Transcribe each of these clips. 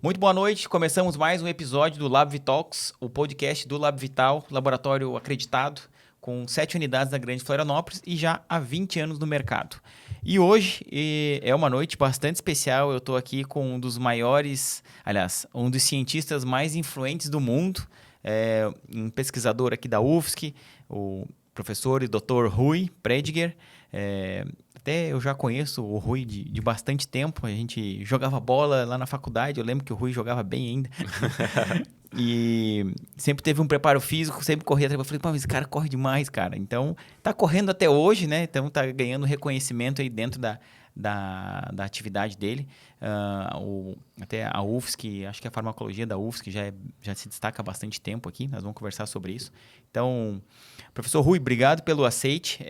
Muito boa noite, começamos mais um episódio do Lab Vitalks, o podcast do Lab Vital, laboratório acreditado, com 7 unidades na Grande Florianópolis e já há 20 anos no mercado. E hoje é uma noite bastante especial, eu estou aqui com um dos maiores, aliás, um dos cientistas mais influentes do mundo, um pesquisador aqui da UFSC, o professor e Dr. Rui Prediger. Até eu já conheço o Rui de bastante tempo, a gente jogava bola lá na faculdade, eu lembro que o Rui jogava bem ainda. E sempre teve um preparo físico, sempre corria atrás. Eu falei, pô, mas esse cara corre demais, cara. Então, tá correndo até hoje, né? Então, tá ganhando reconhecimento aí dentro da atividade dele. Até a UFSC, acho que a farmacologia da UFSC já se destaca há bastante tempo aqui. Nós vamos conversar sobre isso. Então, professor Rui, obrigado pelo aceite.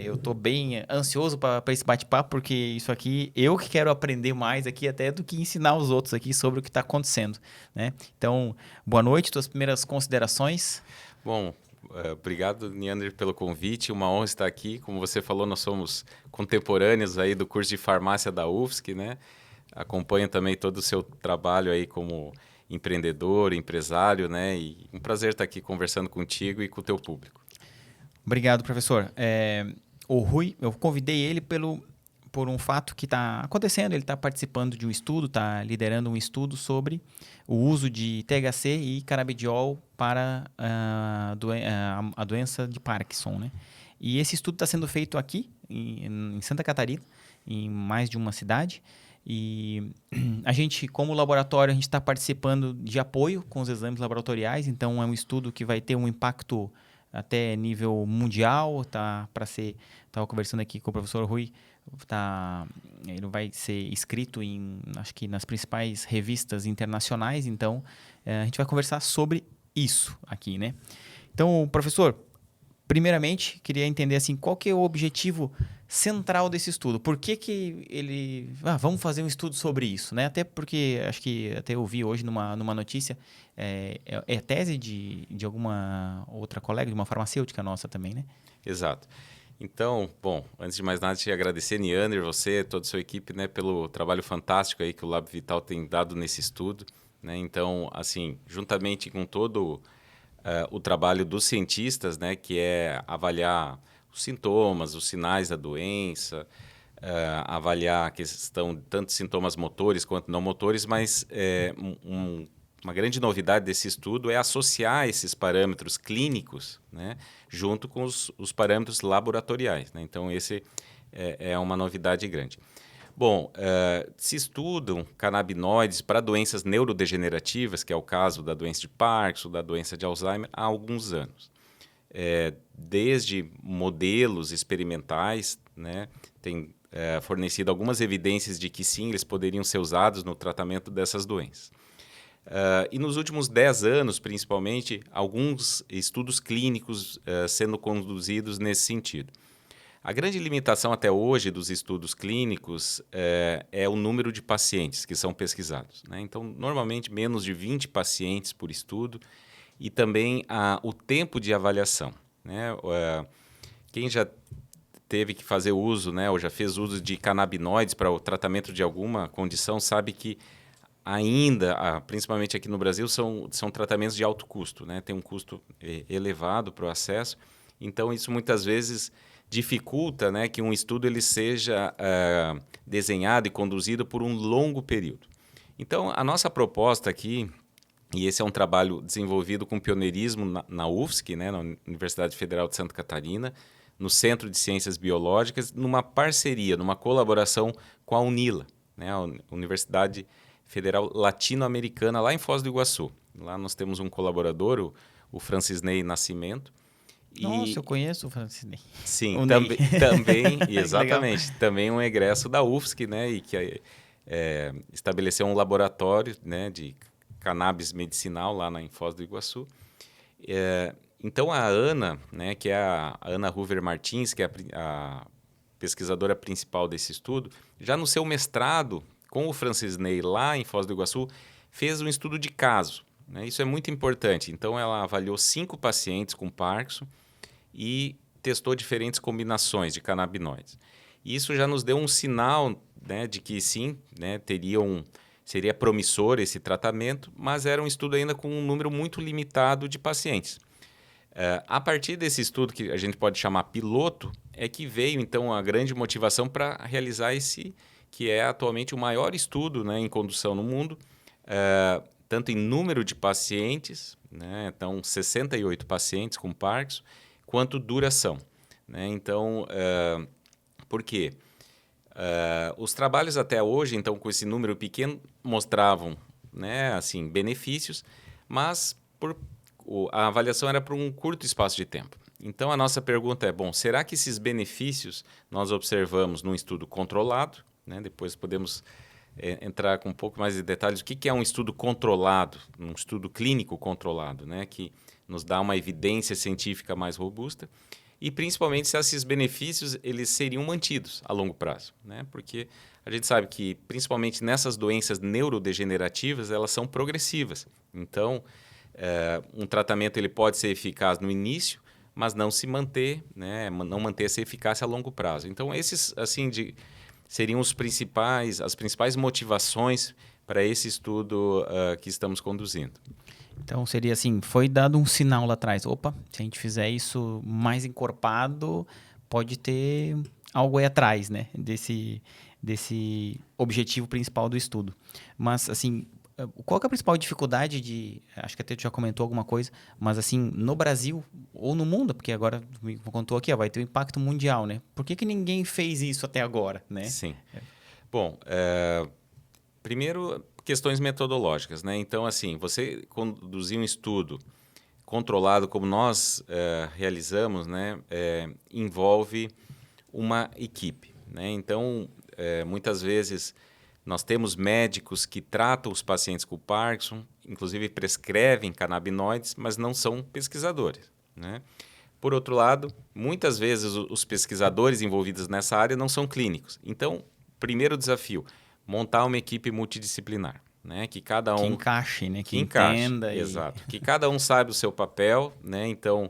Eu estou bem ansioso para esse bate-papo, porque isso aqui, eu que quero aprender mais aqui até do que ensinar os outros aqui sobre o que está acontecendo, né? Então, boa noite, tuas primeiras considerações. Bom, obrigado, Neander, pelo convite. Uma honra estar aqui. Como você falou, nós somos contemporâneos aí do curso de farmácia da UFSC, né? Acompanho também todo o seu trabalho aí como empreendedor, empresário, né? E um prazer estar aqui conversando contigo e com o teu público. Obrigado, professor. O Rui, eu convidei ele por um fato que está acontecendo. Ele está participando de um estudo, está liderando um estudo sobre o uso de THC e canabidiol para a doença de Parkinson, né? E esse estudo está sendo feito aqui, em Santa Catarina, em mais de uma cidade. E a gente, como laboratório, a gente está participando de apoio com os exames laboratoriais. Então, é um estudo que vai ter um impacto até nível mundial. Estava conversando aqui com o professor Rui. Ele vai ser escrito acho que nas principais revistas internacionais. Então, a gente vai conversar sobre isso aqui, né? Então, professor, primeiramente, queria entender assim, qual que é o objetivo central desse estudo? Por que ele... vamos fazer um estudo sobre isso, né? Até porque, acho que até eu vi hoje numa notícia, é tese de alguma outra colega, de uma farmacêutica nossa também, né? Exato. Então, bom, antes de mais nada, te agradecer, Neander, você, toda a sua equipe, né, pelo trabalho fantástico aí que o Lab Vital tem dado nesse estudo, né? Então, assim, juntamente com todo o trabalho dos cientistas, né, que é avaliar os sintomas, os sinais da doença, avaliar a questão de tanto sintomas motores quanto não motores, mas uma grande novidade desse estudo é associar esses parâmetros clínicos, né, junto com os parâmetros laboratoriais, né? Então, esse é uma novidade grande. Bom, se estudam canabinoides para doenças neurodegenerativas, que é o caso da doença de Parkinson, da doença de Alzheimer, há alguns anos. Desde modelos experimentais, né, tem fornecido algumas evidências de que sim, eles poderiam ser usados no tratamento dessas doenças. E nos últimos 10 anos, principalmente, alguns estudos clínicos sendo conduzidos nesse sentido. A grande limitação até hoje dos estudos clínicos é o número de pacientes que são pesquisados, né? Então, normalmente, menos de 20 pacientes por estudo e também o tempo de avaliação, né? Quem já teve que fazer uso, né, ou já fez uso de canabinoides para o tratamento de alguma condição, sabe que ainda, principalmente aqui no Brasil, são tratamentos de alto custo, né? Tem um custo elevado para o acesso. Então, isso muitas vezes dificulta, né, que um estudo ele seja desenhado e conduzido por um longo período. Então, a nossa proposta aqui, e esse é um trabalho desenvolvido com pioneirismo na UFSC, né, na Universidade Federal de Santa Catarina, no Centro de Ciências Biológicas, numa parceria, numa colaboração com a UNILA, né, a Universidade Federal Latino-Americana, lá em Foz do Iguaçu. Lá nós temos um colaborador, o Francisney Nascimento. Nossa, eu conheço o Francisney. Sim, O Ney. também, Legal. exatamente, também um egresso da UFSC, né, e que estabeleceu um laboratório, né, de cannabis medicinal lá em Foz do Iguaçu. Então a Ana, né, que é a Ana Hoover Martins, que é a pesquisadora principal desse estudo, já no seu mestrado com o Francisney lá em Foz do Iguaçu, fez um estudo de caso, né? Isso é muito importante. Então ela avaliou 5 pacientes com Parkinson e testou diferentes combinações de canabinoides. E isso já nos deu um sinal, né, de que sim, né, teriam seria promissor esse tratamento, mas era um estudo ainda com um número muito limitado de pacientes. A partir desse estudo, que a gente pode chamar piloto, é que veio então a grande motivação para realizar esse, que é atualmente o maior estudo, né, em condução no mundo, tanto em número de pacientes, né, então 68 pacientes com Parkinson, quanto duração. Né? Então, por quê? Os trabalhos até hoje, então, com esse número pequeno, mostravam, né, assim, benefícios, mas a avaliação era por um curto espaço de tempo. Então, a nossa pergunta é, bom, será que esses benefícios nós observamos num estudo controlado? Né? Depois podemos entrar com um pouco mais de detalhes. O que é um estudo controlado, um estudo clínico controlado, né? Que nos dá uma evidência científica mais robusta. E, principalmente, se esses benefícios eles seriam mantidos a longo prazo. Né? Porque a gente sabe que, principalmente nessas doenças neurodegenerativas, elas são progressivas. Então, um tratamento ele pode ser eficaz no início, mas não se manter, né? Não manter essa eficácia a longo prazo. Então, esses assim, seriam as principais motivações para esse estudo que estamos conduzindo. Então seria assim, foi dado um sinal lá atrás. Opa, se a gente fizer isso mais encorpado, pode ter algo aí atrás, né? Desse objetivo principal do estudo. Mas assim, qual que é a principal dificuldade de... Acho que até tu já comentou alguma coisa, mas assim, no Brasil ou no mundo, porque agora me contou aqui, ó, vai ter um impacto mundial, né? Por que ninguém fez isso até agora, né? Sim. Bom, primeiro, questões metodológicas, né? Então, assim, você conduzir um estudo controlado como nós realizamos, né? Envolve uma equipe, né? Então, muitas vezes nós temos médicos que tratam os pacientes com Parkinson, inclusive prescrevem canabinoides, mas não são pesquisadores, né? Por outro lado, muitas vezes os pesquisadores envolvidos nessa área não são clínicos. Então, primeiro desafio, montar uma equipe multidisciplinar, né? Que cada um... Que encaixe, né? Que encaixe, entenda. exato. Que cada um saiba o seu papel, né? Então,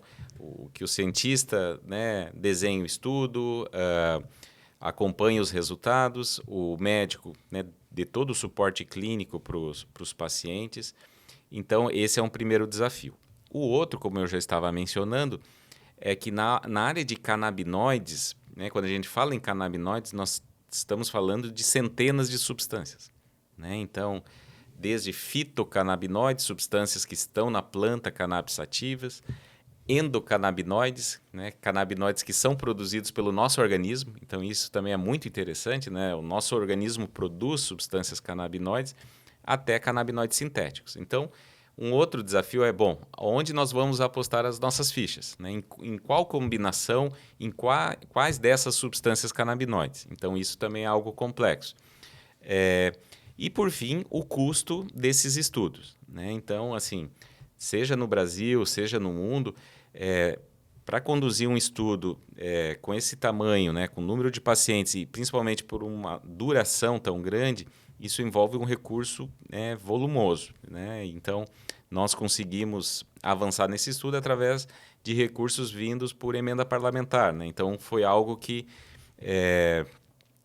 que o cientista, né, desenhe o estudo, acompanhe os resultados, o médico, né, dê todo o suporte clínico para os pacientes. Então, esse é um primeiro desafio. O outro, como eu já estava mencionando, é que na área de canabinoides, né, quando a gente fala em canabinoides, nós estamos falando de centenas de substâncias. Né? Então, desde fitocannabinoides, substâncias que estão na planta cannabis sativas, endocannabinoides, né, canabinoides que são produzidos pelo nosso organismo. Então, isso também é muito interessante. Né? O nosso organismo produz substâncias canabinoides, até canabinoides sintéticos. Então, um outro desafio é, bom, onde nós vamos apostar as nossas fichas? Né? Em qual combinação, quais dessas substâncias canabinoides? Então, isso também é algo complexo. E, por fim, o custo desses estudos. Né? Então, assim, seja no Brasil, seja no mundo, para conduzir um estudo com esse tamanho, né, com número de pacientes e principalmente por uma duração tão grande, isso envolve um recurso volumoso. Né? Então, nós conseguimos avançar nesse estudo através de recursos vindos por emenda parlamentar. Né? Então, foi algo que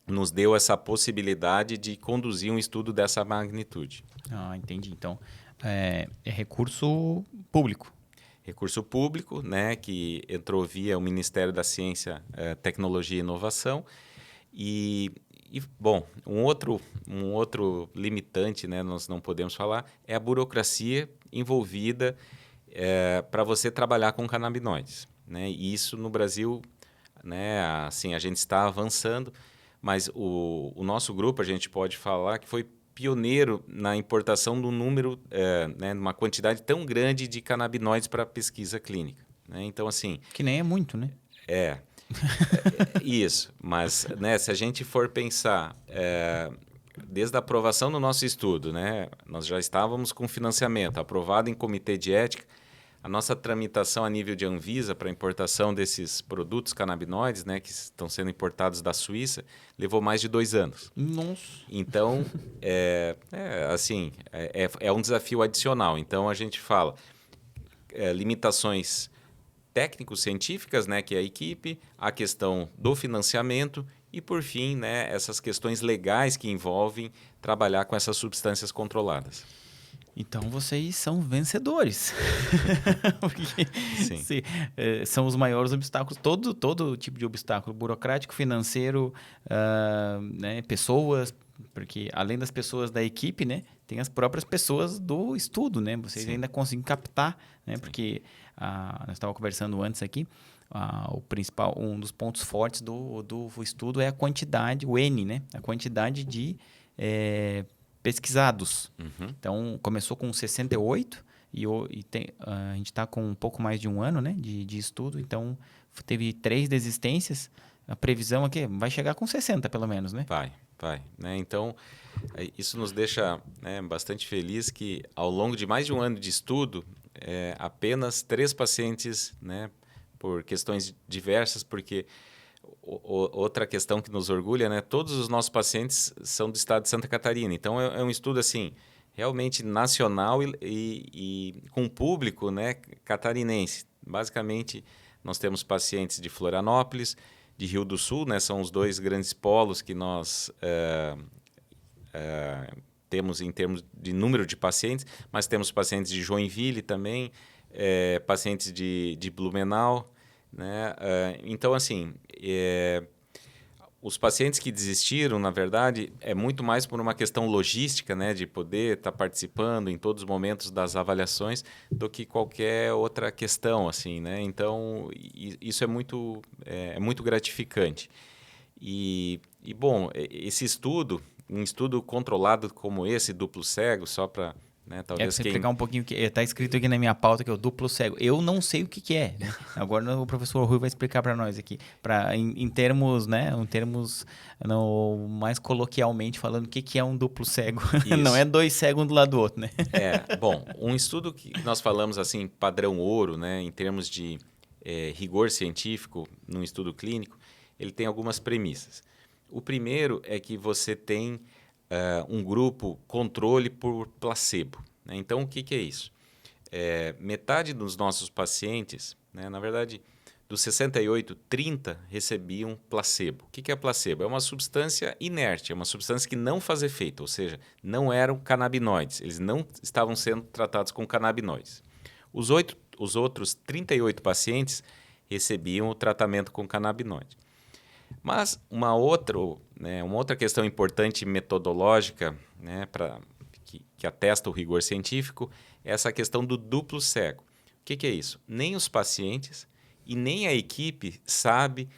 nos deu essa possibilidade de conduzir um estudo dessa magnitude. Ah, entendi. Então, é recurso público. Recurso público, né, que entrou via o Ministério da Ciência, Tecnologia e Inovação. E, bom, um outro limitante, né, nós não podemos falar, é a burocracia envolvida para você trabalhar com canabinoides. Né? E isso no Brasil, né, assim, a gente está avançando, mas o nosso grupo, a gente pode falar que foi pioneiro na importação do número, né, uma quantidade tão grande de canabinoides para pesquisa clínica. Né? Então, assim... Que nem é muito, né? Isso. Mas, né, se a gente for pensar, desde a aprovação do nosso estudo, né, nós já estávamos com financiamento aprovado em comitê de ética. A nossa tramitação a nível de Anvisa para importação desses produtos canabinoides, né, que estão sendo importados da Suíça, levou mais de 2 anos. Nossa. Então, assim, é um desafio adicional. Então, a gente fala limitações técnico-científicas, né, que é a equipe, a questão do financiamento E, por fim, né, essas questões legais que envolvem trabalhar com essas substâncias controladas. Então vocês são vencedores. Porque Sim. são os maiores obstáculos, todo tipo de obstáculo, burocrático, financeiro, né, pessoas, porque além das pessoas da equipe, né, tem as próprias pessoas do estudo, né? Vocês Sim. ainda conseguem captar, né? Porque nós estávamos conversando antes aqui, um dos pontos fortes do estudo é a quantidade, o N, né? A quantidade de pesquisados. Uhum. Então, começou com 68 a gente está com um pouco mais de um ano, né, de estudo. Então, teve 3 desistências. A previsão aqui vai chegar com 60, pelo menos, né? Vai. Né? Então, isso nos deixa, né, bastante feliz que, ao longo de mais de um ano de estudo, apenas 3 pacientes, né, por questões diversas, porque outra questão que nos orgulha, né, todos os nossos pacientes são do estado de Santa Catarina. Então, é um estudo assim, realmente nacional e com público, né, catarinense. Basicamente, nós temos pacientes de Florianópolis, de Rio do Sul, né, são os 2 grandes polos que nós temos em termos de número de pacientes, mas temos pacientes de Joinville também, pacientes de Blumenau, né? Então, assim, os pacientes que desistiram, na verdade, é muito mais por uma questão logística, né, de poder estar participando em todos os momentos das avaliações, do que qualquer outra questão, assim, né? Então, isso é muito gratificante. E bom, esse estudo, um estudo controlado como esse, duplo cego, só para... Né, talvez você explicar um pouquinho que está escrito aqui na minha pauta que é o duplo cego. Eu não sei o que é. Né? Agora o professor Rui vai explicar para nós aqui, em termos, né, mais coloquialmente falando, o que é um duplo cego. Não é 2 cegos um do lado do outro, né? Bom, um estudo que nós falamos assim padrão ouro, né, em termos de rigor científico num estudo clínico, ele tem algumas premissas. O primeiro é que você tem um grupo controle por placebo. Né? Então, o que é isso? Metade dos nossos pacientes, né, na verdade, dos 68, 30 recebiam placebo. O que é placebo? É uma substância inerte, é uma substância que não faz efeito, ou seja, não eram canabinoides, eles não estavam sendo tratados com canabinoides. Os outros 38 pacientes recebiam o tratamento com canabinoide. Mas uma outra questão importante metodológica, né, que atesta o rigor científico, é essa questão do duplo cego. O que é isso? Nem os pacientes e nem a equipe sabe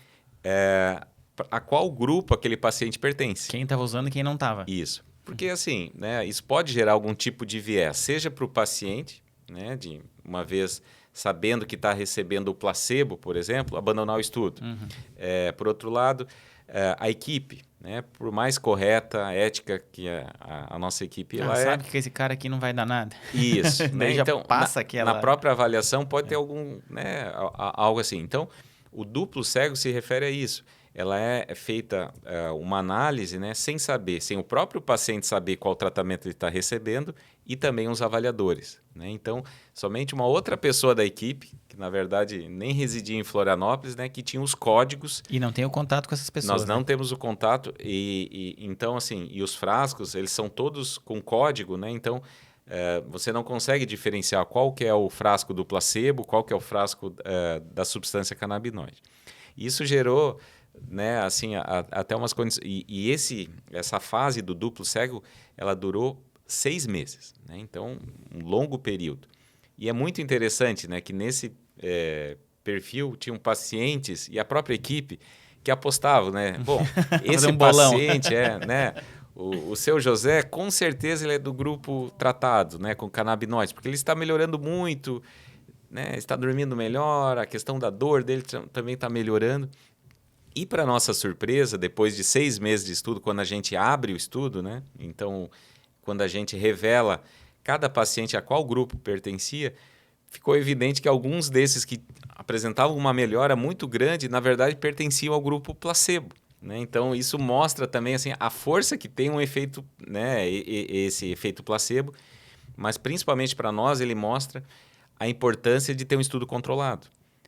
a qual grupo aquele paciente pertence. Quem estava usando e quem não estava. Isso. Porque assim, né, isso pode gerar algum tipo de viés, seja para o paciente, né, de uma vez sabendo que está recebendo o placebo, por exemplo, abandonar o estudo. Uhum. Por outro lado, a equipe, né, por mais correta, ética que a nossa equipe sabe que esse cara aqui não vai dar nada. Isso. Né? Já então, passa na própria avaliação pode ter algum, né, algo assim. Então, o duplo cego se refere a isso. Ela é feita uma análise, né, sem o próprio paciente saber qual tratamento ele está recebendo e também os avaliadores. Né? Então, somente uma outra pessoa da equipe, que na verdade nem residia em Florianópolis, né, que tinha os códigos. E não tem o contato com essas pessoas. Nós não temos o contato então assim, e os frascos, eles são todos com código, né? Então, você não consegue diferenciar qual que é o frasco do placebo, qual que é o frasco da substância canabinoide. Isso gerou, né, assim, até umas condições. Essa fase do duplo cego, ela durou 6 meses, né? Então, um longo período. E é muito interessante, né, que nesse perfil tinham pacientes e a própria equipe que apostavam, né? Bom, esse paciente né? O seu José, com certeza ele é do grupo tratado, né, com canabinoides, porque ele está melhorando muito, né? Está dormindo melhor, a questão da dor dele também está melhorando. E, para nossa surpresa, depois de 6 meses de estudo, quando a gente abre o estudo, né? Então, quando a gente revela cada paciente a qual grupo pertencia, ficou evidente que alguns desses que apresentavam uma melhora muito grande, na verdade, pertenciam ao grupo placebo. Né? Então, isso mostra também assim, a força que tem um efeito, né, esse efeito placebo, mas principalmente para nós ele mostra a importância de ter um estudo controlado.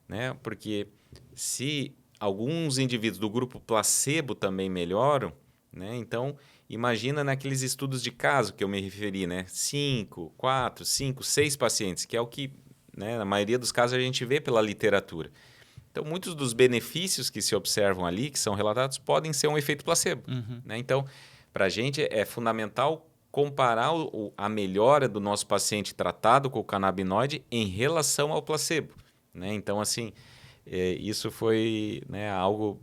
Né? Porque se alguns indivíduos do grupo placebo também melhoram, né? Então, imagina naqueles estudos de caso que eu me referi, né? 5, 4, 5, 6 pacientes, que é o que, né, na maioria dos casos a gente vê pela literatura. Então, muitos dos benefícios que se observam ali, que são relatados, podem ser um efeito placebo. Né? Então, para a gente é fundamental comparar a melhora do nosso paciente tratado com o canabinoide em relação ao placebo. Né? Então, assim, isso foi, né, algo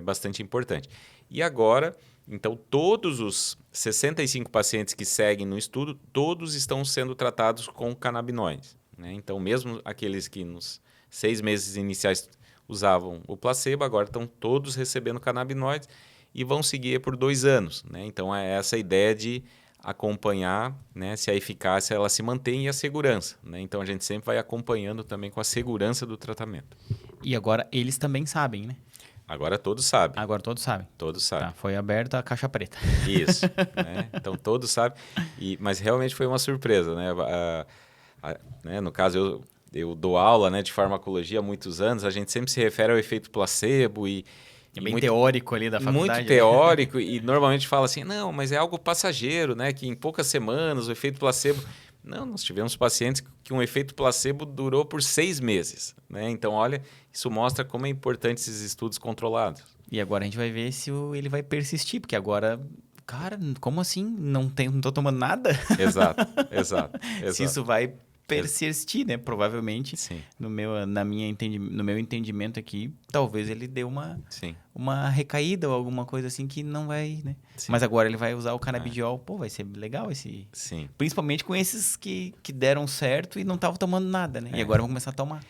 bastante importante. E agora, então, todos os 65 pacientes que seguem no estudo, todos estão sendo tratados com canabinoides. Né? Então, mesmo aqueles que nos 6 meses iniciais usavam o placebo, agora estão todos recebendo canabinoides e vão seguir por 2 anos. Né? Então, é essa a ideia de acompanhar, né, se a eficácia ela se mantém e a segurança. Né? Então, a gente sempre vai acompanhando também com a segurança do tratamento. E agora eles também sabem, né? Agora todos sabem. Agora todos sabem. Todos sabem. Tá, foi aberta a caixa preta. Isso. Né? Então, todos sabem. Mas realmente foi uma surpresa. Né? Né? No caso, eu dou aula, né, de farmacologia há muitos anos, a gente sempre se refere ao efeito placebo e É bem teórico ali da faculdade. Muito teórico e normalmente fala assim, não, mas é algo passageiro, né, que em poucas semanas o efeito placebo... Não, nós tivemos pacientes que um efeito placebo durou por 6 meses. Né? Então, olha, isso mostra como é importante esses estudos controlados. E agora a gente vai ver se ele vai persistir, porque agora... Cara, como assim? Não tô tomando nada? Exato. Se isso vai persistir, né? Provavelmente, Sim. no meu entendimento aqui, talvez ele dê uma recaída ou alguma coisa assim que não vai, né? Sim. Mas agora ele vai usar o canabidiol. Pô, vai ser legal esse... Sim. Principalmente com esses que deram certo e não estavam tomando nada, né? E agora vão começar a tomar.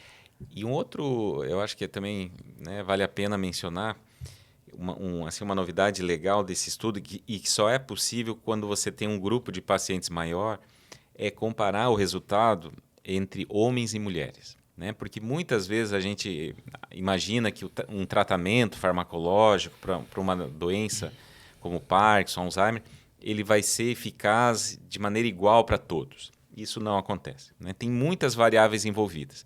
E um outro, eu acho que também, né, vale a pena mencionar, uma novidade legal desse estudo e que só é possível quando você tem um grupo de pacientes maior, é comparar o resultado entre homens e mulheres. Né? Porque muitas vezes a gente imagina que um tratamento farmacológico para uma doença como Parkinson, Alzheimer, ele vai ser eficaz de maneira igual para todos. Isso não acontece. Né? Tem muitas variáveis envolvidas.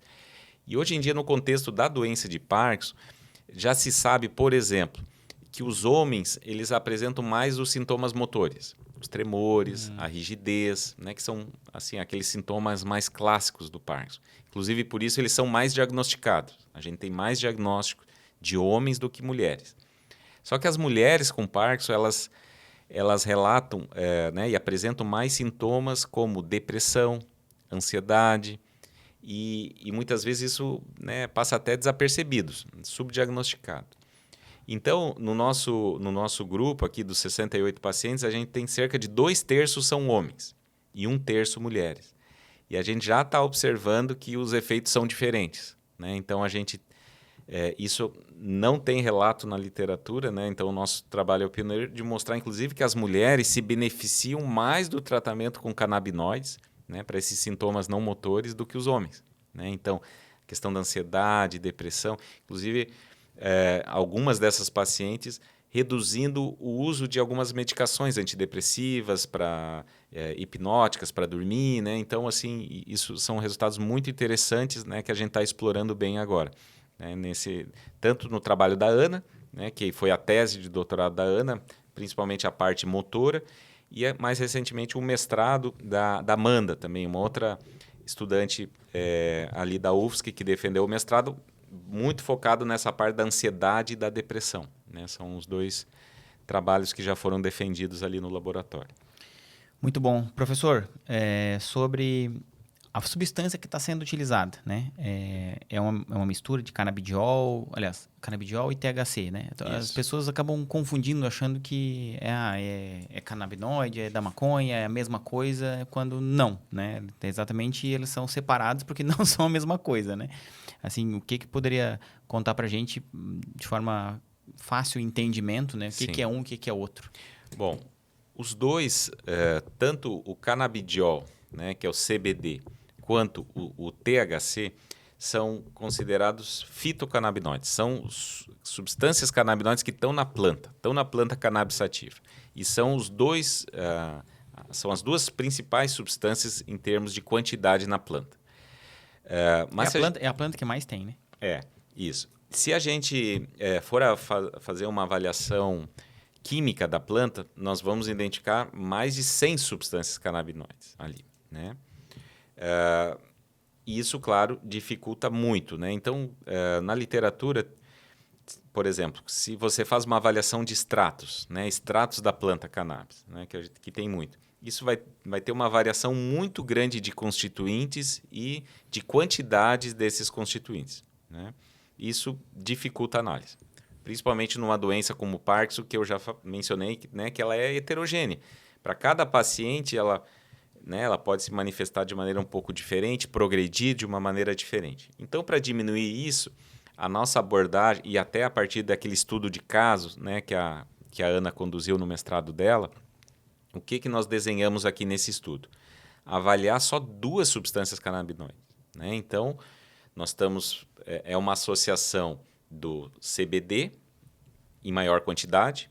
E hoje em dia, no contexto da doença de Parkinson, já se sabe, por exemplo, que os homens eles apresentam mais os sintomas motores, os tremores, a rigidez, né, que são assim aqueles sintomas mais clássicos do Parkinson. Inclusive por isso eles são mais diagnosticados. A gente tem mais diagnóstico de homens do que mulheres. Só que as mulheres com Parkinson elas relatam né, e apresentam mais sintomas como depressão, ansiedade e muitas vezes isso, né, passa até desapercebido, subdiagnosticado. Então, no nosso grupo aqui dos 68 pacientes, a gente tem cerca de 2/3 são homens e 1/3 mulheres. E a gente já está observando que os efeitos são diferentes. Né? Então, isso não tem relato na literatura. Né? Então, o nosso trabalho é o pioneiro de mostrar, inclusive, que as mulheres se beneficiam mais do tratamento com canabinoides, né, para esses sintomas não motores do que os homens. Né? Então, questão da ansiedade, depressão, inclusive... algumas dessas pacientes reduzindo o uso de algumas medicações antidepressivas, hipnóticas para dormir. Né? Então, assim, isso são resultados muito interessantes, né, que a gente está explorando bem agora. Né? Tanto no trabalho da Ana, né, que foi a tese de doutorado da Ana, principalmente a parte motora, e mais recentemente o mestrado da Amanda, também uma outra estudante ali da UFSC que defendeu o mestrado, muito focado nessa parte da ansiedade e da depressão. Né? São os 2 trabalhos que já foram defendidos ali no laboratório. Muito bom. Professor, sobre a substância que está sendo utilizada, né? É uma mistura de canabidiol, aliás, canabidiol e THC, né? Então, as pessoas acabam confundindo, achando que é canabinoide, é da maconha, é a mesma coisa, quando não, né? Exatamente, eles são separados porque não são a mesma coisa, né? Assim, o que poderia contar para a gente de forma fácil entendimento, né? O que é um, o que é outro? Bom, os 2, tanto o canabidiol, né, que é o CBD, quanto o THC, são considerados fitocannabinoides. São substâncias canabinoides que estão na planta cannabis sativa. E são são as 2 principais substâncias em termos de quantidade na planta. É a planta que mais tem, né? Isso. Se a gente for fazer uma avaliação química da planta, nós vamos identificar mais de 100 substâncias canabinoides ali, né? E isso, claro, dificulta muito, né? Então, na literatura, por exemplo, se você faz uma avaliação de extratos, né? Extratos da planta cannabis, né? Que tem muito. Isso vai ter uma variação muito grande de constituintes e de quantidades desses constituintes, né? Isso dificulta a análise. Principalmente numa doença como o Parkinson, que eu já mencionei, né? Que ela é heterogênea. Para cada paciente, ela pode se manifestar de maneira um pouco diferente, progredir de uma maneira diferente. Então, para diminuir isso, a nossa abordagem, e até a partir daquele estudo de casos, né, que a Ana conduziu no mestrado dela, o que nós desenhamos aqui nesse estudo? Avaliar só 2 substâncias canabinoides, né? Então, nós estamos... É uma associação do CBD em maior quantidade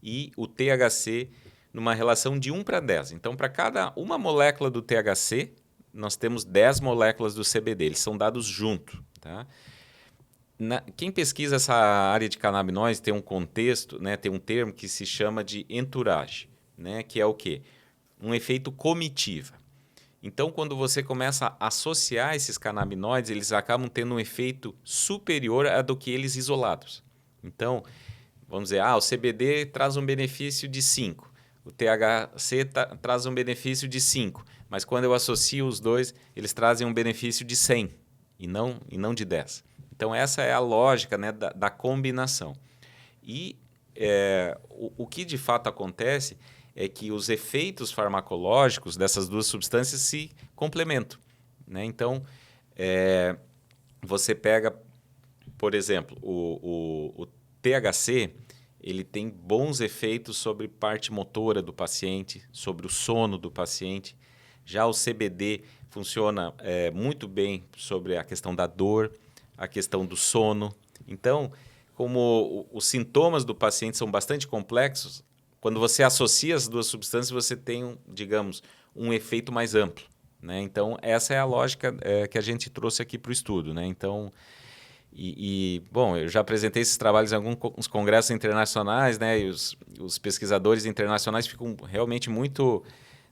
e o THC numa relação de 1:10. Então, para cada uma molécula do THC, nós temos 10 moléculas do CBD. Eles são dados junto, tá? Quem pesquisa essa área de canabinoides tem um contexto, né, tem um termo que se chama de entourage, né, que é o quê? Um efeito comitiva. Então, quando você começa a associar esses canabinoides, eles acabam tendo um efeito superior a do que eles isolados. Então, vamos dizer, o CBD traz um benefício de 5, o THC traz um benefício de 5, mas quando eu associo os dois, eles trazem um benefício de 100 e não de 10. Então, essa é a lógica, né, da combinação. E o que de fato acontece é que os efeitos farmacológicos dessas 2 substâncias se complementam, né? Então, você pega, por exemplo, o THC, ele tem bons efeitos sobre parte motora do paciente, sobre o sono do paciente. Já o CBD funciona muito bem sobre a questão da dor, a questão do sono. Então, como os sintomas do paciente são bastante complexos, quando você associa as 2 substâncias, você tem, digamos, um efeito mais amplo, né? Então, essa é a lógica que a gente trouxe aqui para o estudo, né? Então, bom, eu já apresentei esses trabalhos em alguns congressos internacionais, né? E os pesquisadores internacionais ficam realmente muito,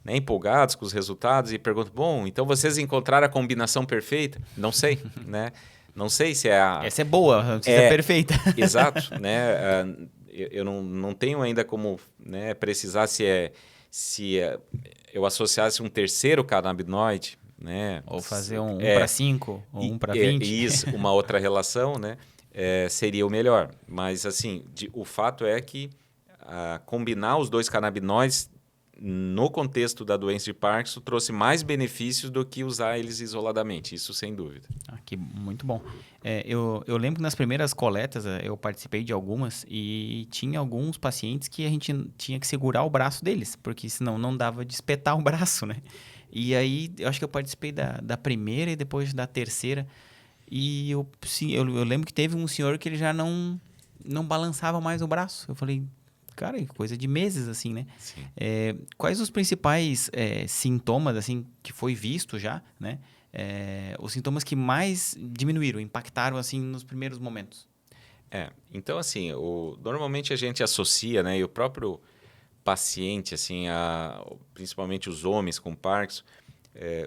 né, empolgados com os resultados e perguntam, bom, então vocês encontraram a combinação perfeita? Não sei, né? Não sei se é a... Essa é boa, não precisa ser perfeita. Exato, né? Eu não tenho ainda como, né, precisar se eu associasse um terceiro canabinoide, né? Ou fazer um 1:5 ou 1:20. Isso, uma outra relação, né? Seria o melhor. Mas, assim, o fato é que combinar os 2 canabinoides no contexto da doença de Parkinson trouxe mais benefícios do que usar eles isoladamente, isso sem dúvida. Muito bom. Eu lembro que nas primeiras coletas eu participei de algumas e tinha alguns pacientes que a gente tinha que segurar o braço deles, porque senão não dava de espetar o braço, né? E aí eu acho que eu participei da primeira e depois da terceira e eu lembro que teve um senhor que ele já não balançava mais o braço. Eu falei... Cara, coisa de meses, assim, né? Quais os principais sintomas, assim, que foi visto já, né? Os sintomas que mais diminuíram, impactaram, assim, nos primeiros momentos? Então, assim, normalmente a gente associa, né? E o próprio paciente, assim, principalmente os homens com Parkinson,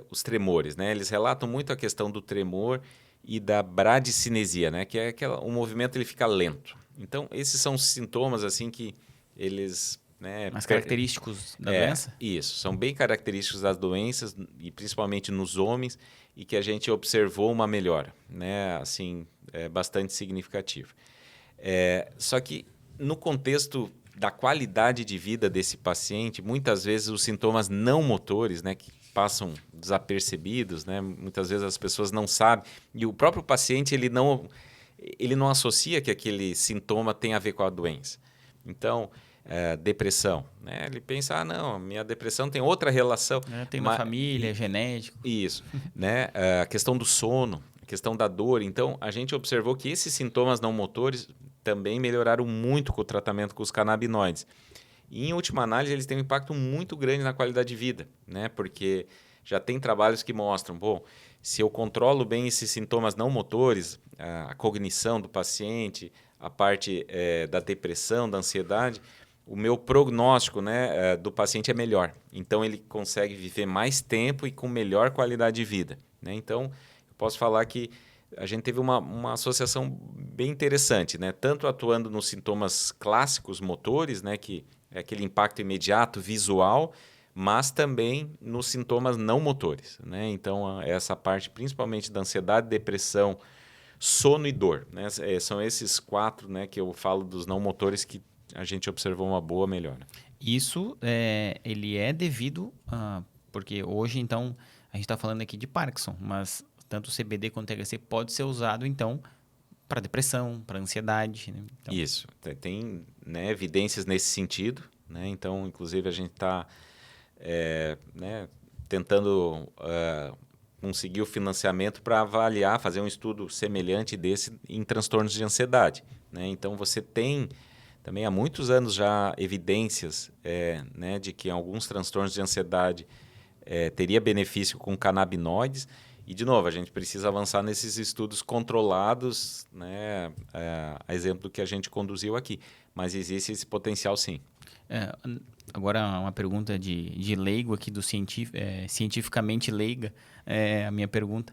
os tremores, né? Eles relatam muito a questão do tremor e da bradicinesia, né? Que é o movimento ele fica lento. Então, esses são os sintomas, assim, que eles... né, mais característicos da doença? Isso, são bem característicos das doenças, e principalmente nos homens, e que a gente observou uma melhora, né? Assim, bastante significativa. Só que, no contexto da qualidade de vida desse paciente, muitas vezes os sintomas não motores, né, que passam desapercebidos, né? Muitas vezes as pessoas não sabem, e o próprio paciente ele não associa que aquele sintoma tem a ver com a doença. Então, depressão, né? Ele pensa, não, minha depressão tem outra relação. Tem na família, genético. Isso, né? A questão do sono, a questão da dor. Então, a gente observou que esses sintomas não motores também melhoraram muito com o tratamento com os canabinoides. E, em última análise, eles têm um impacto muito grande na qualidade de vida, né? Porque já tem trabalhos que mostram, bom, se eu controlo bem esses sintomas não motores, a cognição do paciente, a parte da depressão, da ansiedade, o meu prognóstico, né, do paciente é melhor. Então, ele consegue viver mais tempo e com melhor qualidade de vida, né? Então, eu posso falar que a gente teve uma associação bem interessante, né? Tanto atuando nos sintomas clássicos motores, né, que é aquele impacto imediato visual, mas também nos sintomas não motores, né? Então, essa parte principalmente da ansiedade, depressão, sono e dor, né? São esses 4, né, que eu falo dos não motores que a gente observou uma boa melhora. Isso ele é devido a... Porque hoje, então, a gente está falando aqui de Parkinson, mas tanto o CBD quanto o THC pode ser usado, então, para depressão, para ansiedade. Né? Então... Isso. Tem, né, evidências nesse sentido, né? Então, inclusive, a gente está né, tentando conseguir o financiamento para avaliar, fazer um estudo semelhante desse em transtornos de ansiedade, né? Então, você tem também há muitos anos já evidências né, de que em alguns transtornos de ansiedade teria benefício com canabinoides. E, de novo, a gente precisa avançar nesses estudos controlados, né, a exemplo do que a gente conduziu aqui. Mas existe esse potencial, sim. Agora, uma pergunta de leigo aqui, cientificamente leiga, a minha pergunta.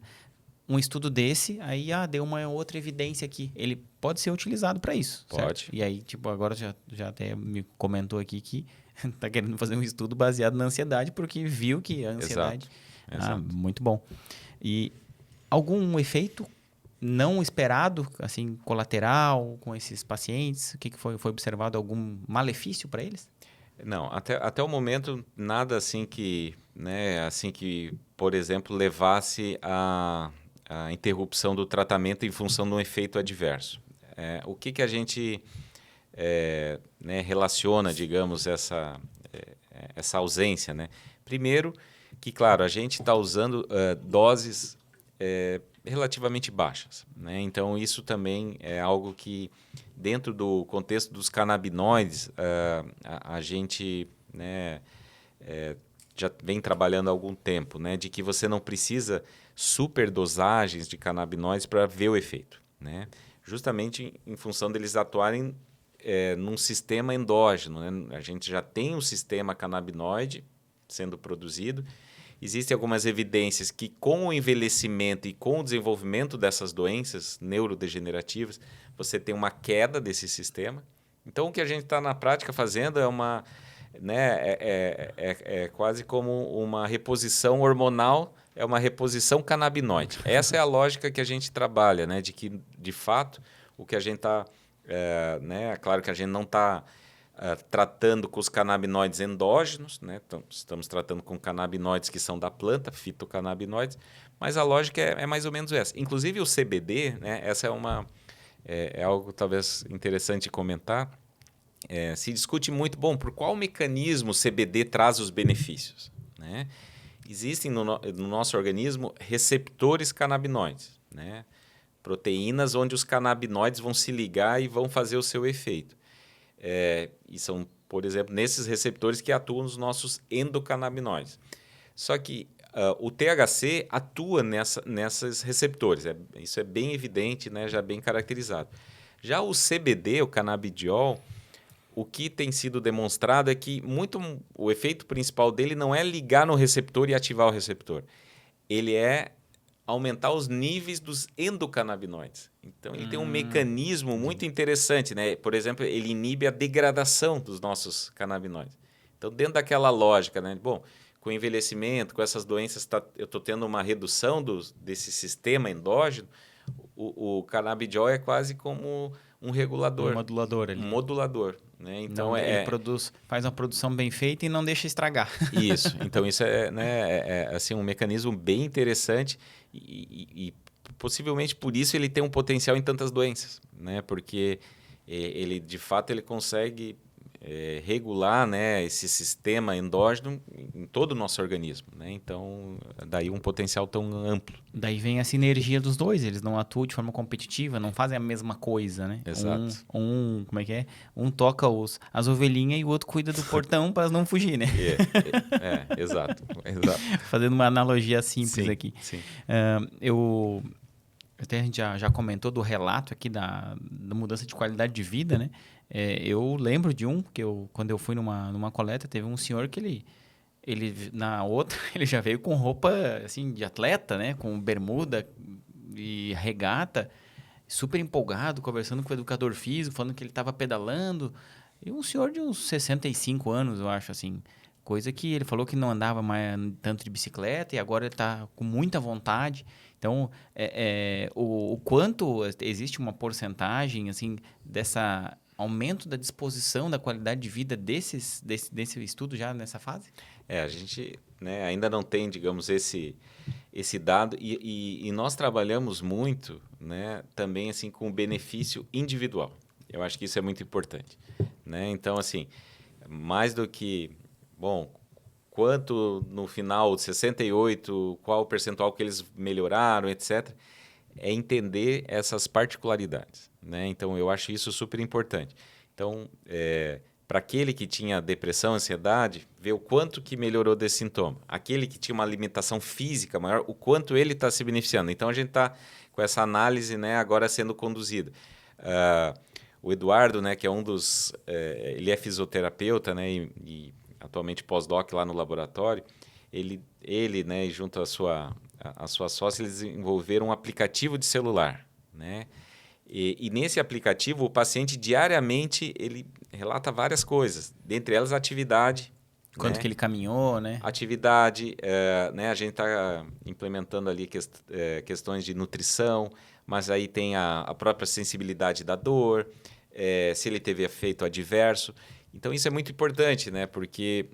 Um estudo desse, aí deu uma outra evidência aqui. Ele pode ser utilizado para isso, pode. Certo? E aí, tipo, agora já até me comentou aqui que está querendo fazer um estudo baseado na ansiedade, porque viu que a ansiedade... Exato. Muito bom. E algum efeito não esperado, assim, colateral com esses pacientes? O que foi? Foi observado algum malefício para eles? Não, até o momento, nada assim que, né, por exemplo, levasse a interrupção do tratamento em função de um efeito adverso. O que a gente né, relaciona, digamos, essa ausência, né? Primeiro, que, claro, a gente está usando doses relativamente baixas, né? Então, isso também é algo que, dentro do contexto dos canabinoides, a gente, né, já vem trabalhando há algum tempo, né, de que você não precisa superdosagens de canabinoides para ver o efeito, né? Justamente em função deles atuarem num sistema endógeno, né? A gente já tem um sistema canabinoide sendo produzido. Existem algumas evidências que, com o envelhecimento e com o desenvolvimento dessas doenças neurodegenerativas, você tem uma queda desse sistema. Então, o que a gente está na prática fazendo é quase como uma reposição hormonal, é uma reposição canabinoide. Essa é a lógica que a gente trabalha, né? De que, de fato, o que a gente está... né? Claro que a gente não está tratando com os canabinoides endógenos, né? Então, estamos tratando com canabinoides que são da planta, fitocannabinoides, mas a lógica é mais ou menos essa. Inclusive o CBD, né? Essa é algo talvez interessante comentar. Se discute muito, por qual mecanismo o CBD traz os benefícios, né? Existem no nosso organismo receptores canabinoides, né? Proteínas onde os canabinoides vão se ligar e vão fazer o seu efeito. E são, por exemplo, nesses receptores que atuam nos nossos endocannabinoides. Só que o THC atua nesses receptores, isso é bem evidente, né, já bem caracterizado. Já o CBD, o canabidiol, o que tem sido demonstrado é que o efeito principal dele não é ligar no receptor e ativar o receptor. Ele é aumentar os níveis dos endocannabinoides. Então, ele tem um mecanismo muito interessante, né? Por exemplo, ele inibe a degradação dos nossos canabinoides. Então, dentro daquela lógica, né? Com o envelhecimento, com essas doenças, eu estou tendo uma redução desse sistema endógeno. O canabidiol é quase como um regulador. Um modulador ali. Um modulador. Né? Então, ele faz uma produção bem feita e não deixa estragar. Isso. Então, isso né, assim, um mecanismo bem interessante e possivelmente por isso ele tem um potencial em tantas doenças, né? Porque ele, de fato, ele consegue regular, né, esse sistema endógeno em todo o nosso organismo, né? Então, daí um potencial tão amplo. Daí vem a sinergia dos dois, eles não atuam de forma competitiva, não fazem a mesma coisa, né? Exato. Como é que é? Um toca as ovelhinhas e o outro cuida do portão para não fugir, né? Exato, exato. Fazendo uma analogia simples Sim, aqui. sim. Até a gente já comentou do relato aqui da mudança de qualidade de vida, né? Eu lembro de quando eu fui numa coleta, teve um senhor que ele na outra, ele já veio com roupa assim de atleta, né? Com bermuda e regata, super empolgado, conversando com o educador físico, falando que ele estava pedalando. E um senhor de uns 65 anos, eu acho, assim. Coisa que ele falou que não andava mais tanto de bicicleta e agora ele está com muita vontade. Então, o quanto existe uma porcentagem, assim, dessa aumento da disposição, da qualidade de vida desse estudo já nessa fase? A gente, né, ainda não tem, digamos, esse dado e nós trabalhamos muito, né, também assim com o benefício individual. Eu acho que isso é muito importante, né? Então, assim, mais do que, bom, quanto no final, 68, qual o percentual que eles melhoraram, etc., é entender essas particularidades, né? Então, eu acho isso super importante. Então, para aquele que tinha depressão, ansiedade, ver o quanto que melhorou desse sintoma. Aquele que tinha uma limitação física maior, o quanto ele está se beneficiando. Então, a gente está com essa análise, né, agora sendo conduzida. O Eduardo, né, que é ele é fisioterapeuta, né, e atualmente pós-doc lá no laboratório, ele, né, junto à sua sócia, eles desenvolveram um aplicativo de celular, né? E nesse aplicativo, o paciente diariamente ele relata várias coisas, dentre elas a atividade. Quanto né? que ele caminhou, né? Atividade, né? A gente está implementando ali questões de nutrição, mas aí tem a própria sensibilidade da dor, se ele teve efeito adverso. Então, isso é muito importante, né? Porque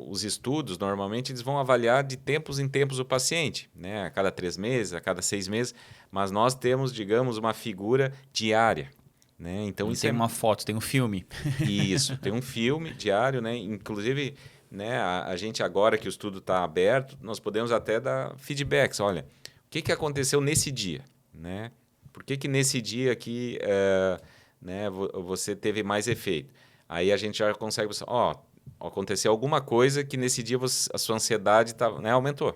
os estudos, normalmente, eles vão avaliar de tempos em tempos o paciente, né? A cada 3 meses, a cada 6 meses, mas nós temos, digamos, uma figura diária, né? Então, Não isso tem uma foto, tem um filme. Isso, tem um filme diário, né? Inclusive, né, a gente agora que o estudo está aberto, nós podemos até dar feedbacks. Olha, o que aconteceu nesse dia, né? Por que nesse dia aqui né, você teve mais efeito? Aí a gente já consegue pensar, aconteceu alguma coisa que nesse dia a sua ansiedade né, aumentou.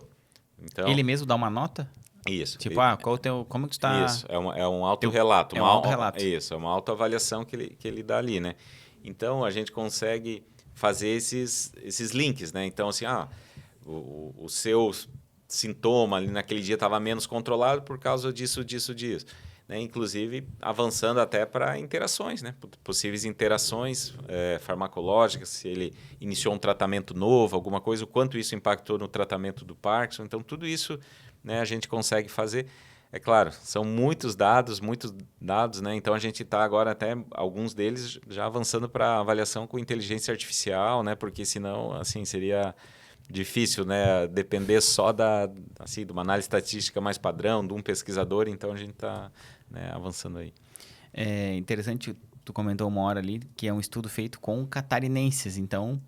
Então, Ele mesmo dá uma nota? isso. Tipo, como que tu está... Isso, é um autorrelato. É um autorrelato. Isso, é uma autoavaliação que ele dá ali, né? Então, a gente consegue fazer esses links, né? Então, assim, o seu sintoma ali naquele dia estava menos controlado por causa disso. Né? Inclusive, avançando até para interações, né? Possíveis interações farmacológicas, se ele iniciou um tratamento novo, alguma coisa, o quanto isso impactou no tratamento do Parkinson. Então, tudo isso, né, a gente consegue fazer. É claro, são muitos dados, né? Então, a gente está agora até, alguns deles, já avançando para avaliação com inteligência artificial, né? Porque senão, assim, seria difícil, né? Depender só de uma análise estatística mais padrão, de um pesquisador. Então, a gente está, né, avançando aí. É interessante, tu comentou uma hora ali, que é um estudo feito com catarinenses. Então,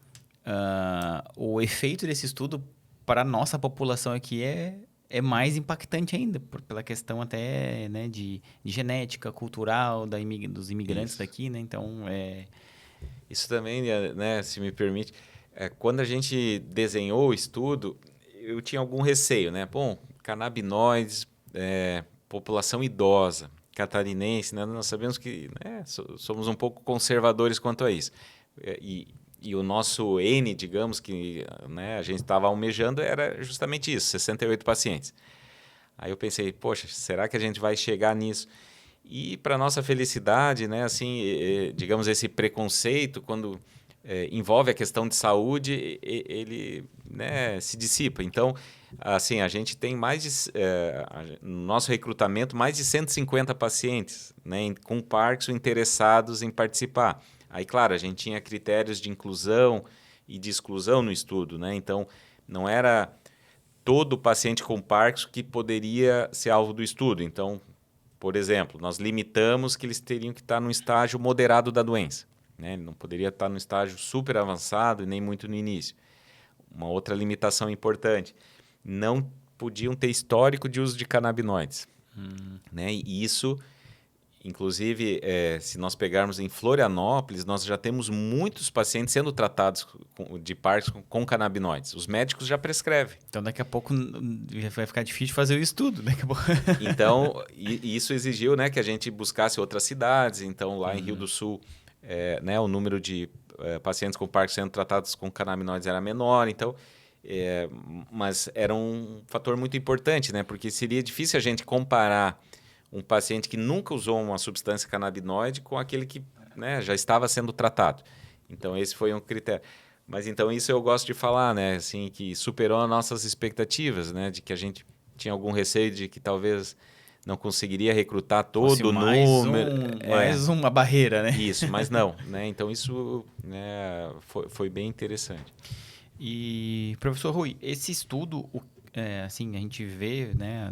o efeito desse estudo para a nossa população aqui é mais impactante ainda, pela questão até, né, de genética, cultural, dos imigrantes daqui, né? Então, Isso também, né, se me permite, quando a gente desenhou o estudo, eu tinha algum receio, né? Bom, canabinoides, população idosa, catarinense, né? Nós sabemos que, né, somos um pouco conservadores quanto a isso. E o nosso N, digamos, que, né, a gente estava almejando, era justamente isso, 68 pacientes. Aí eu pensei, poxa, será que a gente vai chegar nisso? E, para nossa felicidade, né, assim, digamos, esse preconceito, quando envolve a questão de saúde, ele, né, se dissipa. Então, assim, a gente tem no nosso recrutamento, mais de 150 pacientes, né, com Parkinson interessados em participar. Aí, claro, a gente tinha critérios de inclusão e de exclusão no estudo, né? Então, não era todo paciente com Parkinson que poderia ser alvo do estudo. Então, por exemplo, nós limitamos que eles teriam que estar no estágio moderado da doença, né? Ele não poderia estar no estágio super avançado e nem muito no início. Uma outra limitação importante, não podiam ter histórico de uso de canabinoides. Né? E isso, inclusive, se nós pegarmos em Florianópolis, nós já temos muitos pacientes sendo tratados de Parkinson com canabinoides. Os médicos já prescrevem. Então, daqui a pouco vai ficar difícil fazer o estudo. Daqui a pouco... Então, isso exigiu, né, que a gente buscasse outras cidades. Então, lá em Rio do Sul, né, o número de pacientes com Parkinson sendo tratados com canabinoides era menor. Então, mas era um fator muito importante, né, porque seria difícil a gente comparar um paciente que nunca usou uma substância canabinoide com aquele que, né, já estava sendo tratado. Então, esse foi um critério. Mas, então, isso eu gosto de falar, né, assim, que superou as nossas expectativas, né, de que a gente tinha algum receio de que talvez não conseguiria recrutar todo o número. Mais uma barreira, né? Isso, mas não. Né, então, isso, né, foi bem interessante. E, professor Rui, esse estudo, assim, a gente vê, né,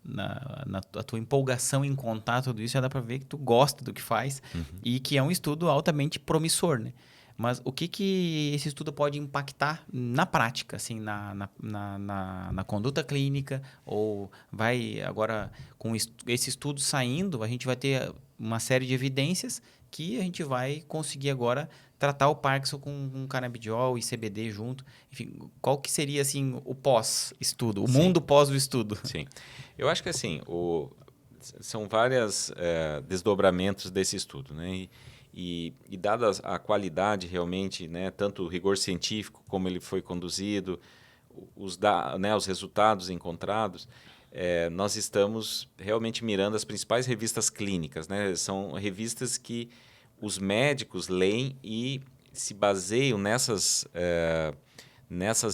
na tua empolgação em contar tudo isso, já dá para ver que tu gosta do que faz e que é um estudo altamente promissor, né? Mas o que esse estudo pode impactar na prática, assim, na conduta clínica? Ou vai agora, com esse estudo saindo, a gente vai ter uma série de evidências que a gente vai conseguir agora tratar o Parkinson com canabidiol e CBD junto. Enfim, qual que seria, assim, o pós-estudo, o mundo pós o estudo? Sim. Eu acho que, assim, são vários desdobramentos desse estudo, né? E dada a qualidade realmente, né, tanto o rigor científico como ele foi conduzido, os resultados encontrados, nós estamos realmente mirando as principais revistas clínicas, né? São revistas que os médicos leem e se baseiam nessas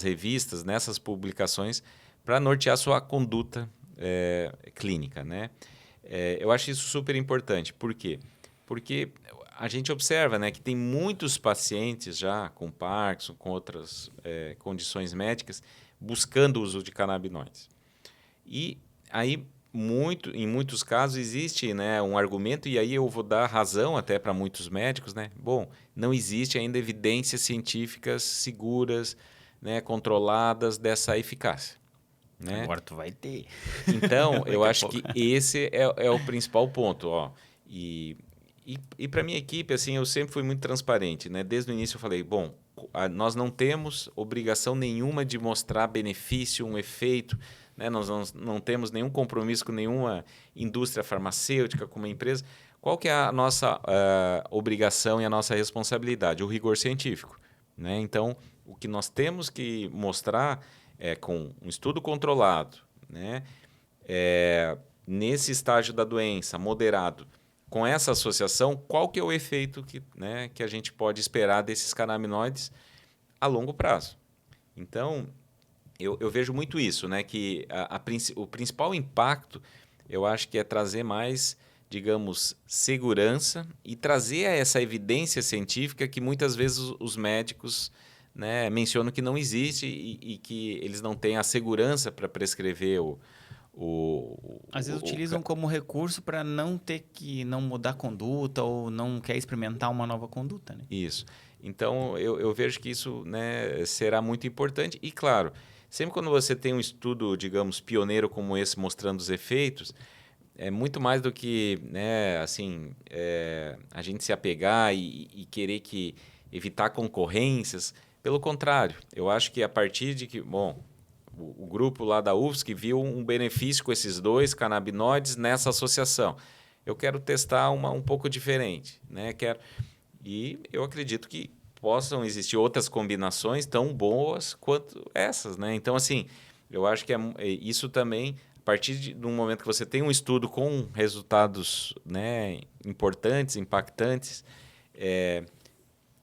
revistas, nessas publicações, para nortear sua conduta clínica, né? Eu acho isso super importante. Por quê? Porque a gente observa, né, que tem muitos pacientes já com Parkinson, com outras condições médicas, buscando o uso de canabinoides. E aí, em muitos casos, existe, né, um argumento, e aí eu vou dar razão até para muitos médicos, né? Bom, não existe ainda evidências científicas seguras, né, controladas dessa eficácia. Né? Agora tu vai ter. Então, eu acho que esse é o principal ponto. Ó. E para a minha equipe, assim, eu sempre fui muito transparente. Né? Desde o início eu falei, bom, nós não temos obrigação nenhuma de mostrar benefício, um efeito. Né? Nós não temos nenhum compromisso com nenhuma indústria farmacêutica, com uma empresa. Qual que é a nossa obrigação e a nossa responsabilidade? O rigor científico. Né? Então, o que nós temos que mostrar com um estudo controlado, né? Nesse estágio da doença, moderado, com essa associação, qual que é o efeito que a gente pode esperar desses canabinoides a longo prazo? Então, eu vejo muito isso, né? Que o principal impacto, eu acho que é trazer mais, digamos, segurança e trazer essa evidência científica que muitas vezes os médicos, né, mencionam que não existe e que eles não têm a segurança para prescrever às vezes utilizam como recurso para não ter que não mudar conduta ou não quer experimentar uma nova conduta, né? Isso. Então, eu vejo que isso, né, será muito importante. E, claro, sempre quando você tem um estudo, digamos, pioneiro como esse, mostrando os efeitos, é muito mais do que, né, assim, a gente se apegar e querer evitar concorrências. Pelo contrário, eu acho que a partir de que, bom, o grupo lá da UFSC viu um benefício com esses dois canabinoides nessa associação. Eu quero testar um pouco diferente, né? E eu acredito que possam existir outras combinações tão boas quanto essas, né? Então, assim, eu acho que isso também, a partir de um momento que você tem um estudo com resultados, né, importantes, impactantes,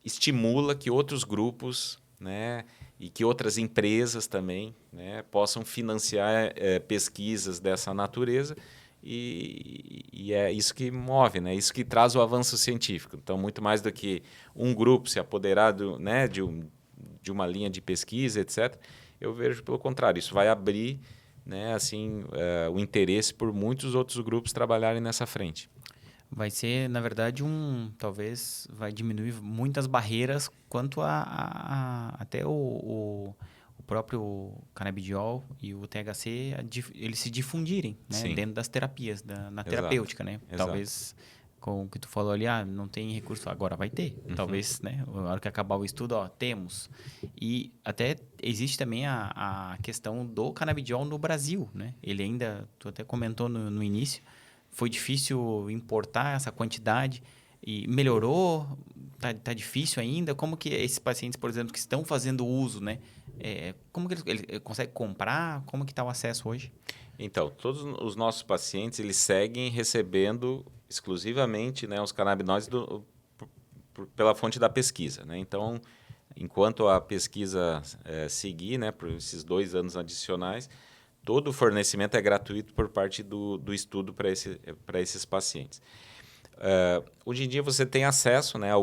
estimula que outros grupos, né, e que outras empresas também, né, possam financiar pesquisas dessa natureza e é isso que move, né, isso que traz o avanço científico. Então, muito mais do que um grupo se apoderar né, de uma linha de pesquisa, etc., eu vejo pelo contrário, isso vai abrir, né, assim, o interesse por muitos outros grupos trabalharem nessa frente. Vai ser, na verdade, talvez vai diminuir muitas barreiras quanto até o próprio canabidiol e o THC, eles se difundirem, né? Sim, Dentro das terapias, na exato, terapêutica, né? exato. Talvez, com o que tu falou ali, não tem recurso, agora vai ter. Uhum. Talvez, né? Na hora que acabar o estudo, temos. E até existe também a questão do canabidiol no Brasil, né? Ele ainda, tu até comentou no início, foi difícil importar essa quantidade e melhorou? Tá difícil ainda? Como que esses pacientes, por exemplo, que estão fazendo uso, né? Como que eles conseguem comprar? Como que está o acesso hoje? Então, todos os nossos pacientes, eles seguem recebendo exclusivamente, né, os canabinoides pela fonte da pesquisa, né? Então, enquanto a pesquisa seguir, né, por esses 2 anos adicionais, todo o fornecimento é gratuito por parte do estudo para esses pacientes. Hoje em dia você tem acesso, né, a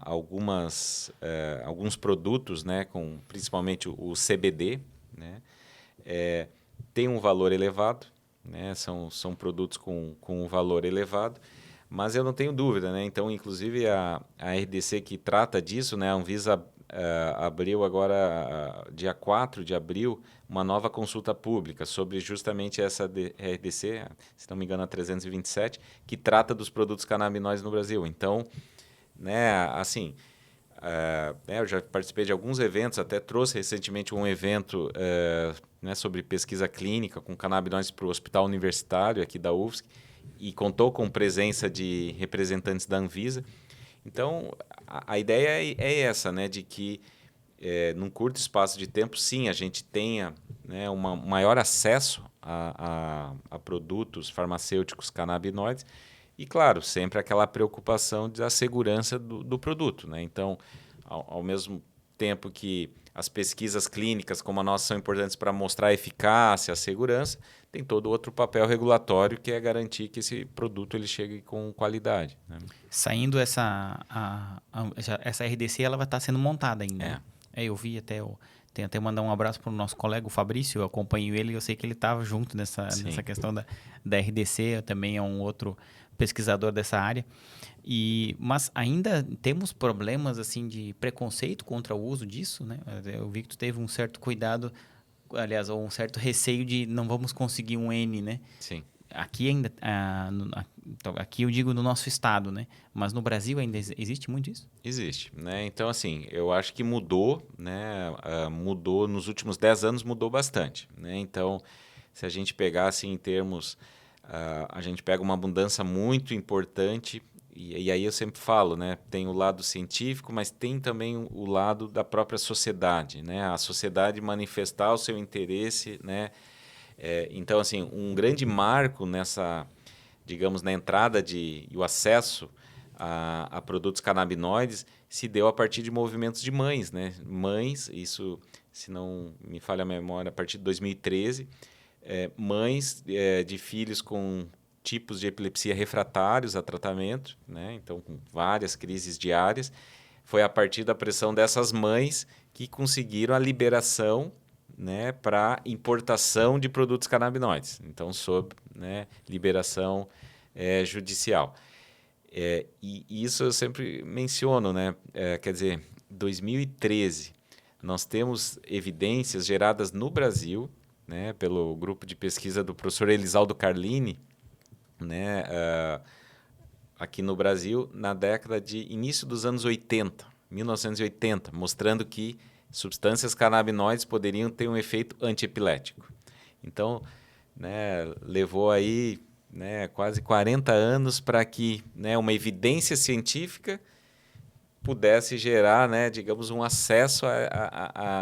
alguns produtos, né, principalmente o CBD, né, tem um valor elevado, né, são produtos com um valor elevado, mas eu não tenho dúvida, né? Então, inclusive a RDC que trata disso, né, a Anvisa abriu agora, dia 4 de abril, uma nova consulta pública sobre justamente essa RDC, se não me engano, a 327, que trata dos produtos canabinoides no Brasil. Então, né, assim, eu já participei de alguns eventos, até trouxe recentemente um evento né, sobre pesquisa clínica com canabinoides para o Hospital Universitário aqui da UFSC e contou com presença de representantes da Anvisa. Então, a ideia é essa, né, de que num curto espaço de tempo, sim, a gente tenha, né, um maior acesso a produtos farmacêuticos canabinoides e, claro, sempre aquela preocupação da segurança do produto, né? Então, ao mesmo tempo que as pesquisas clínicas como a nossa são importantes para mostrar a eficácia, a segurança, tem todo outro papel regulatório que é garantir que esse produto ele chegue com qualidade, né? Saindo essa RDC, ela vai estar sendo montada ainda, É. né? Eu vi tenho até mandar um abraço para o nosso colega, o Fabrício, eu acompanho ele e eu sei que ele estava junto nessa Sim. questão da RDC, também é um outro pesquisador dessa área. Mas ainda temos problemas assim de preconceito contra o uso disso, né? Eu vi que tu teve um certo cuidado, aliás, ou um certo receio de não vamos conseguir um N, né? Sim. Aqui ainda, aqui eu digo no nosso estado, né? Mas no Brasil ainda existe muito isso? Existe, né? Então, assim, eu acho que mudou, né? Mudou nos últimos 10 anos, mudou bastante, né? Então, se a gente pegar, assim, em termos... a gente pega uma mudança muito importante e aí eu sempre falo, né? Tem o lado científico, mas tem também o lado da própria sociedade, né? A sociedade manifestar o seu interesse, né? Então, assim, um grande marco nessa, digamos, na entrada e o acesso a produtos canabinoides se deu a partir de movimentos de mães, né? Mães, isso, se não me falha a memória, a partir de 2013, mães de filhos com tipos de epilepsia refratários a tratamento, né? Então, com várias crises diárias. Foi a partir da pressão dessas mães que conseguiram a liberação, né, para importação de produtos canabinoides. Então, sob, né, liberação judicial. E isso eu sempre menciono, né? Quer dizer, 2013, nós temos evidências geradas no Brasil, né, pelo grupo de pesquisa do professor Elisaldo Carlini, né, aqui no Brasil, na década de início dos anos 80, 1980, mostrando que substâncias canabinoides poderiam ter um efeito antiepilético. Então, né, levou aí, né, quase 40 anos para que, né, uma evidência científica pudesse gerar, né, digamos, um acesso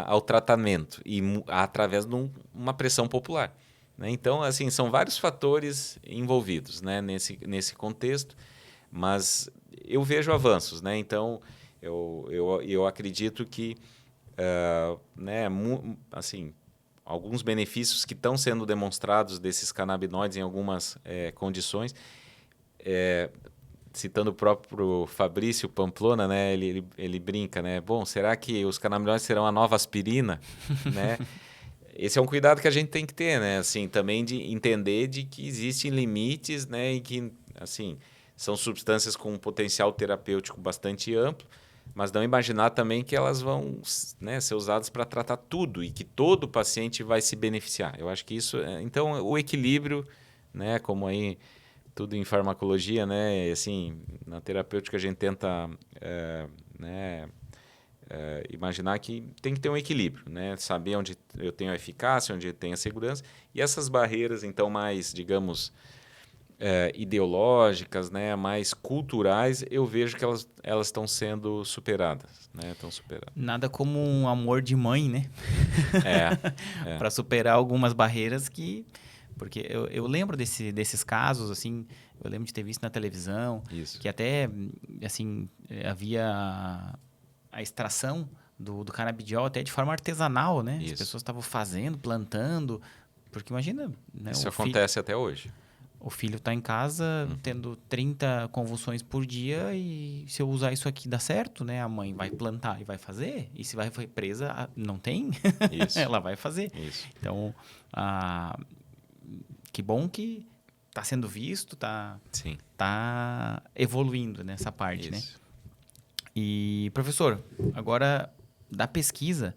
ao tratamento e através de uma pressão popular, né? Então, assim, são vários fatores envolvidos, né, nesse contexto, mas eu vejo avanços, né? Então, eu acredito que, né, assim, alguns benefícios que estão sendo demonstrados desses canabinoides em algumas condições, citando o próprio Fabrício Pamplona, né, ele brinca, né? Bom, será que os canabinoides serão a nova aspirina, né? Esse é um cuidado que a gente tem que ter, né? Assim, também de entender de que existem limites, né? E que assim, são substâncias com um potencial terapêutico bastante amplo, mas não imaginar também que elas vão, né, ser usadas para tratar tudo e que todo paciente vai se beneficiar. Eu acho que isso... Então, o equilíbrio, né, como aí tudo em farmacologia, né, assim, na terapêutica a gente tenta né, imaginar que tem que ter um equilíbrio, né, saber onde eu tenho a eficácia, onde eu tenho a segurança, e essas barreiras, então, mais, digamos... ideológicas, né, mais culturais, eu vejo que elas estão sendo superadas, né, estão superadas. Nada como um amor de mãe, né? Para superar algumas barreiras que... Porque eu lembro desses casos, assim, eu lembro de ter visto na televisão, que até, assim, havia a extração do canabidiol até de forma artesanal, né? As pessoas estavam fazendo, plantando, porque imagina... Né, isso acontece até hoje. O filho está em casa tendo 30 convulsões por dia e se eu usar isso aqui dá certo, né? A mãe vai plantar e vai fazer. E se vai foi presa, não tem? Ela vai fazer. Isso. Então, que bom que está sendo visto, tá evoluindo nessa parte, né? E, professor, agora da pesquisa,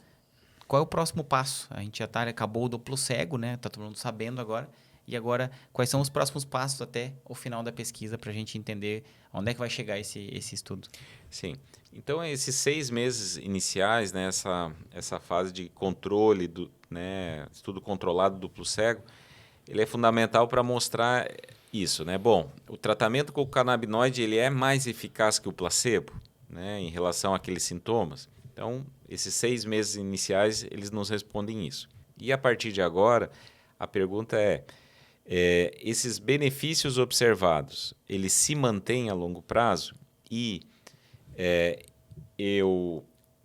qual é o próximo passo? A gente já acabou o duplo cego, né? Tá todo mundo sabendo agora. E agora, quais são os próximos passos até o final da pesquisa para a gente entender onde é que vai chegar esse estudo? Sim. Então, esses 6 meses iniciais, né, essa fase de controle, né, estudo controlado duplo cego, ele é fundamental para mostrar isso, né? Bom, o tratamento com o canabinoide ele é mais eficaz que o placebo, né, em relação àqueles sintomas. Então, esses 6 meses iniciais, eles nos respondem isso. E a partir de agora, a pergunta esses benefícios observados, eles se mantêm a longo prazo e eu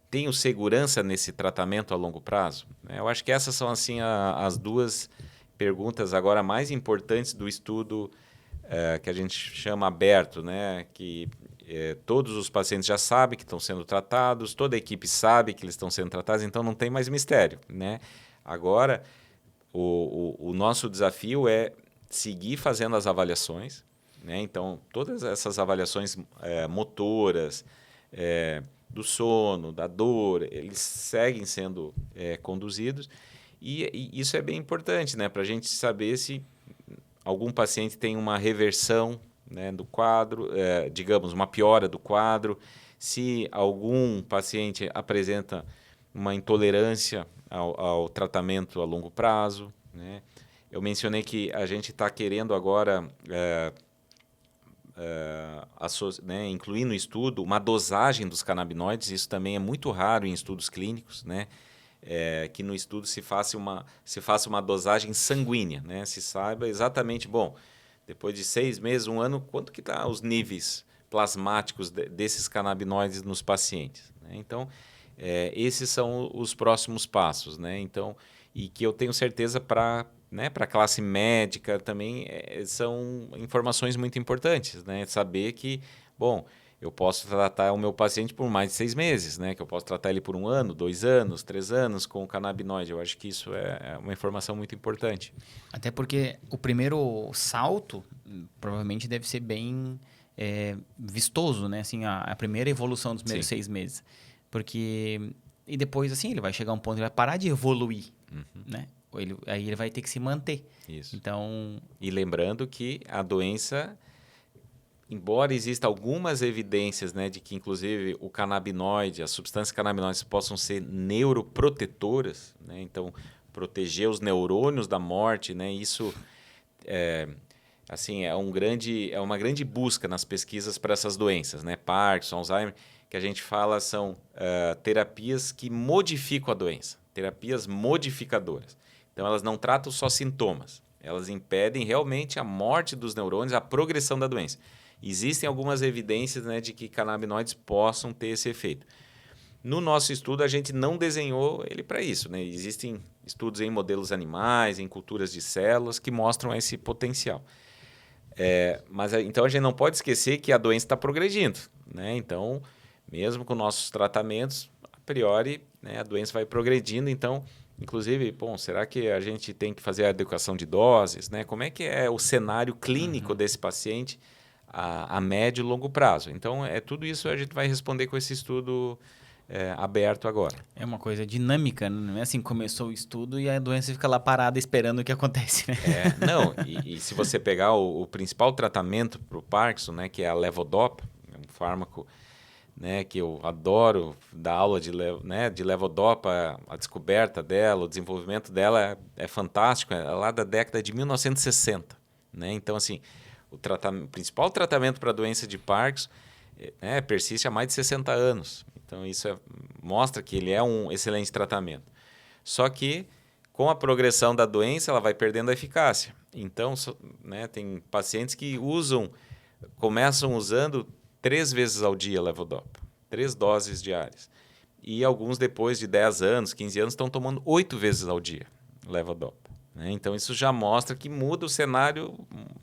tenho segurança nesse tratamento a longo prazo? Eu acho que essas são assim as duas perguntas agora mais importantes do estudo que a gente chama aberto, né? Que todos os pacientes já sabem que estão sendo tratados, toda a equipe sabe que eles estão sendo tratados, então não tem mais mistério, né? Agora, o nosso desafio é seguir fazendo as avaliações, né? Então, todas essas avaliações motoras, do sono, da dor, eles seguem sendo conduzidos e isso é bem importante, né? Para a gente saber se algum paciente tem uma reversão, né, do quadro, digamos, uma piora do quadro, se algum paciente apresenta uma intolerância ao tratamento a longo prazo, né? Eu mencionei que a gente está querendo agora né, incluir no estudo uma dosagem dos canabinoides. Isso também é muito raro em estudos clínicos, né? Que no estudo se faça uma dosagem sanguínea, né? Se saiba exatamente, bom, depois de 6 meses, 1 ano, quanto que está os níveis plasmáticos desses canabinoides nos pacientes, né? Então, esses são os próximos passos, né? Então, e que eu tenho certeza para a classe médica também são informações muito importantes, né? Saber que, bom, eu posso tratar o meu paciente por mais de 6 meses, né? Que eu posso tratar ele por 1 ano, 2 anos, 3 anos com o canabinoide. Eu acho que isso é uma informação muito importante. Até porque o primeiro salto provavelmente deve ser bem vistoso, né? Assim, a primeira evolução dos primeiros 6 meses. Porque... E depois, assim, ele vai chegar a um ponto que ele vai parar de evoluir, né? Aí ele vai ter que se manter. Isso. Então... E lembrando que a doença, embora existam algumas evidências, né, de que, inclusive, o canabinoide, as substâncias canabinoides possam ser neuroprotetoras, né? Então, proteger os neurônios da morte, né? Isso assim, é uma grande busca nas pesquisas para essas doenças, né? Parkinson, Alzheimer, que a gente fala são terapias que modificam a doença, terapias modificadoras. Então, elas não tratam só sintomas, elas impedem realmente a morte dos neurônios, a progressão da doença. Existem algumas evidências, né, de que canabinoides possam ter esse efeito. No nosso estudo, a gente não desenhou ele para isso, né? Existem estudos em modelos animais, em culturas de células, que mostram esse potencial. Mas então a gente não pode esquecer que a doença está progredindo, né? Então, mesmo com nossos tratamentos, a priori, né, a doença vai progredindo. Então, inclusive, bom, será que a gente tem que fazer a adequação de doses, né? Como é que é o cenário clínico desse paciente a médio e longo prazo. Então, tudo isso a gente vai responder com esse estudo aberto agora. É uma coisa dinâmica, não é assim, começou o estudo e a doença fica lá parada esperando o que acontece, né? Não, e se você pegar o principal tratamento para o Parkinson, né, que é a levodopa, é um fármaco, né, que eu adoro dar aula de levodopa, a descoberta dela, o desenvolvimento dela é fantástico, é lá da década de 1960. Né? Então, assim, o principal tratamento para a doença de Parkinson persiste há mais de 60 anos. Então, isso mostra que ele é um excelente tratamento. Só que, com a progressão da doença, ela vai perdendo a eficácia. Então, né, tem pacientes que começam usando 3 vezes ao dia levodopa, 3 doses diárias. E alguns, depois de 10 anos, 15 anos, estão tomando 8 vezes ao dia levodopa. Né? Então, isso já mostra que muda o cenário,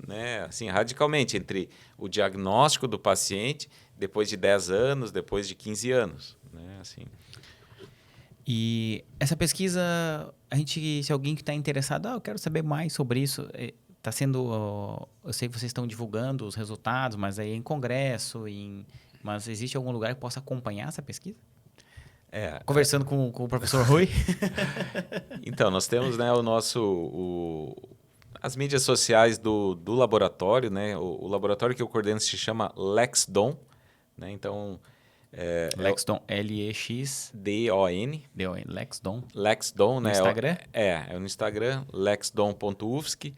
né, assim, radicalmente entre o diagnóstico do paciente depois de 10 anos, depois de 15 anos. Né? Assim. E essa pesquisa, se alguém que está interessado, eu quero saber mais sobre isso, está sendo, eu sei que vocês estão divulgando os resultados, mas aí em congresso, mas existe algum lugar que possa acompanhar essa pesquisa? Conversando com o professor Rui? Então, nós temos, né, as mídias sociais do laboratório, né? O laboratório que eu coordeno se chama LexDon, né? Então, LexDon, L-E-X-D-O-N. LexDon. LexDon, né? No Instagram? É no Instagram, lexdon.ufsc,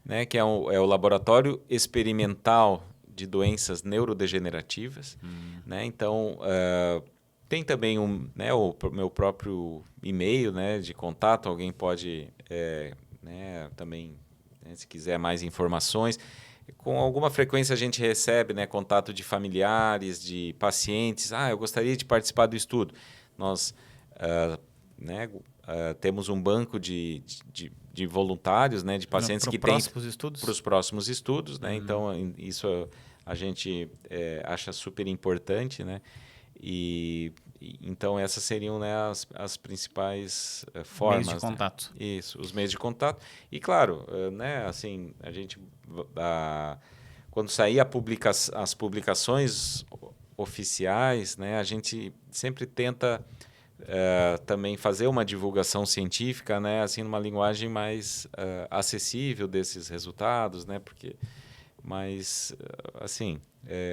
né? Que é o laboratório experimental de doenças neurodegenerativas, né? Então, tem também né, o meu próprio e-mail, né, de contato, alguém pode né, também, né, se quiser mais informações. Com alguma frequência a gente recebe, né, contato de familiares, de pacientes. Eu gostaria de participar do estudo. Nós né, temos um banco de voluntários, né, de pacientes que têm para os próximos estudos. Né? Então, isso a gente acha super importante, né? Então, essas seriam, né, as principais formas. Meios de contato. Né? Isso, os meios de contato. E, claro, né, assim, a gente, quando sair as publicações oficiais, né, a gente sempre tenta também fazer uma divulgação científica, né, assim, numa linguagem mais acessível desses resultados, né, mas, assim,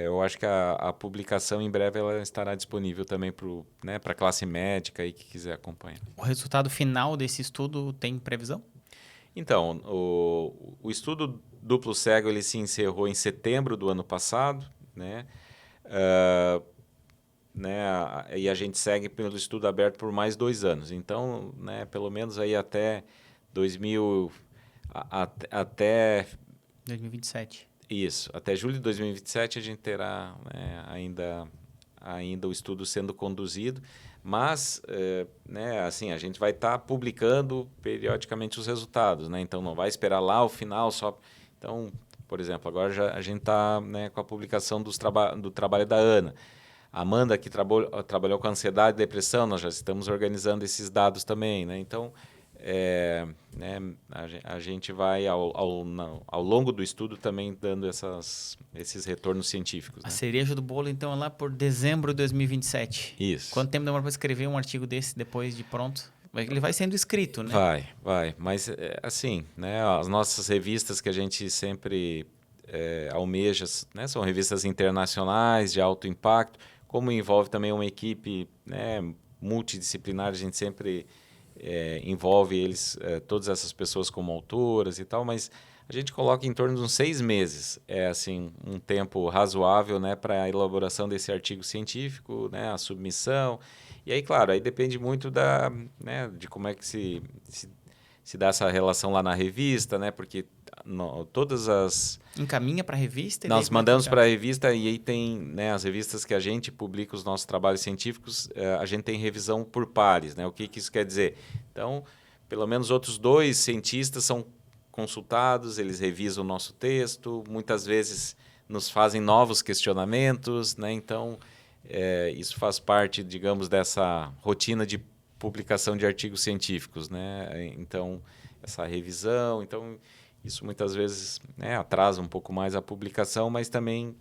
eu acho que a publicação em breve ela estará disponível também para a classe médica aí que quiser acompanhar. O resultado final desse estudo tem previsão? Então, o estudo duplo cego ele se encerrou em setembro do ano passado, né? E a gente segue pelo estudo aberto por mais 2 anos. Então, né, pelo menos aí até 2027. Isso, até julho de 2027 a gente terá, né, ainda o estudo sendo conduzido, mas né, assim, a gente vai estar publicando periodicamente os resultados, né? Então não vai esperar lá o final só. Então, por exemplo, agora a gente está, né, com a publicação do trabalho da Ana. A Amanda, que trabalhou com ansiedade e depressão, nós já estamos organizando esses dados também, né? Então, né, a gente vai, ao longo do estudo, também dando esses retornos científicos. Né? A cereja do bolo, então, é lá por dezembro de 2027. Isso. Quanto tempo demora para escrever um artigo desse depois de pronto? Ele vai sendo escrito, né? Vai. Mas, assim, né, as nossas revistas que a gente sempre almeja, né, são revistas internacionais de alto impacto, como envolve também uma equipe, né, multidisciplinar, a gente sempre envolve todas essas pessoas como autoras e tal, mas a gente coloca em torno de uns 6 meses, assim, um tempo razoável, né, para a elaboração desse artigo científico, né, a submissão. E aí, claro, aí depende muito né, de como é que se dá essa relação lá na revista, né, porque todas as... Encaminha para a revista? Nós mandamos para a revista e aí tem, né, as revistas que a gente publica os nossos trabalhos científicos, a gente tem revisão por pares, né? O que isso quer dizer? Então, pelo menos outros 2 cientistas são consultados, eles revisam o nosso texto, muitas vezes nos fazem novos questionamentos, né? Então, isso faz parte, digamos, dessa rotina de publicação de artigos científicos, né? Então, essa revisão, Isso muitas vezes, né, atrasa um pouco mais a publicação, mas também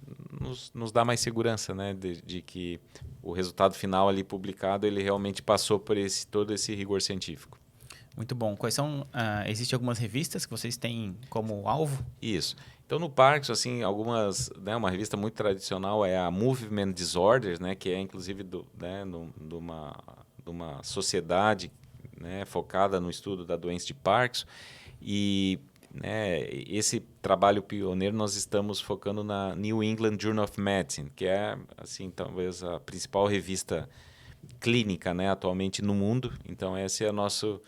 nos dá mais segurança, né, de que o resultado final ali publicado ele realmente passou por todo esse rigor científico. Muito bom. Quais são... existem algumas revistas que vocês têm como alvo? Isso. Então, no Parkinson, assim, algumas, né, uma revista muito tradicional é a Movement Disorders, né, que é inclusive de uma sociedade, né, focada no estudo da doença de Parkinson. E, né, esse trabalho pioneiro nós estamos focando na New England Journal of Medicine, que é, assim, talvez a principal revista clínica, né, atualmente no mundo. Então, esse é o nosso,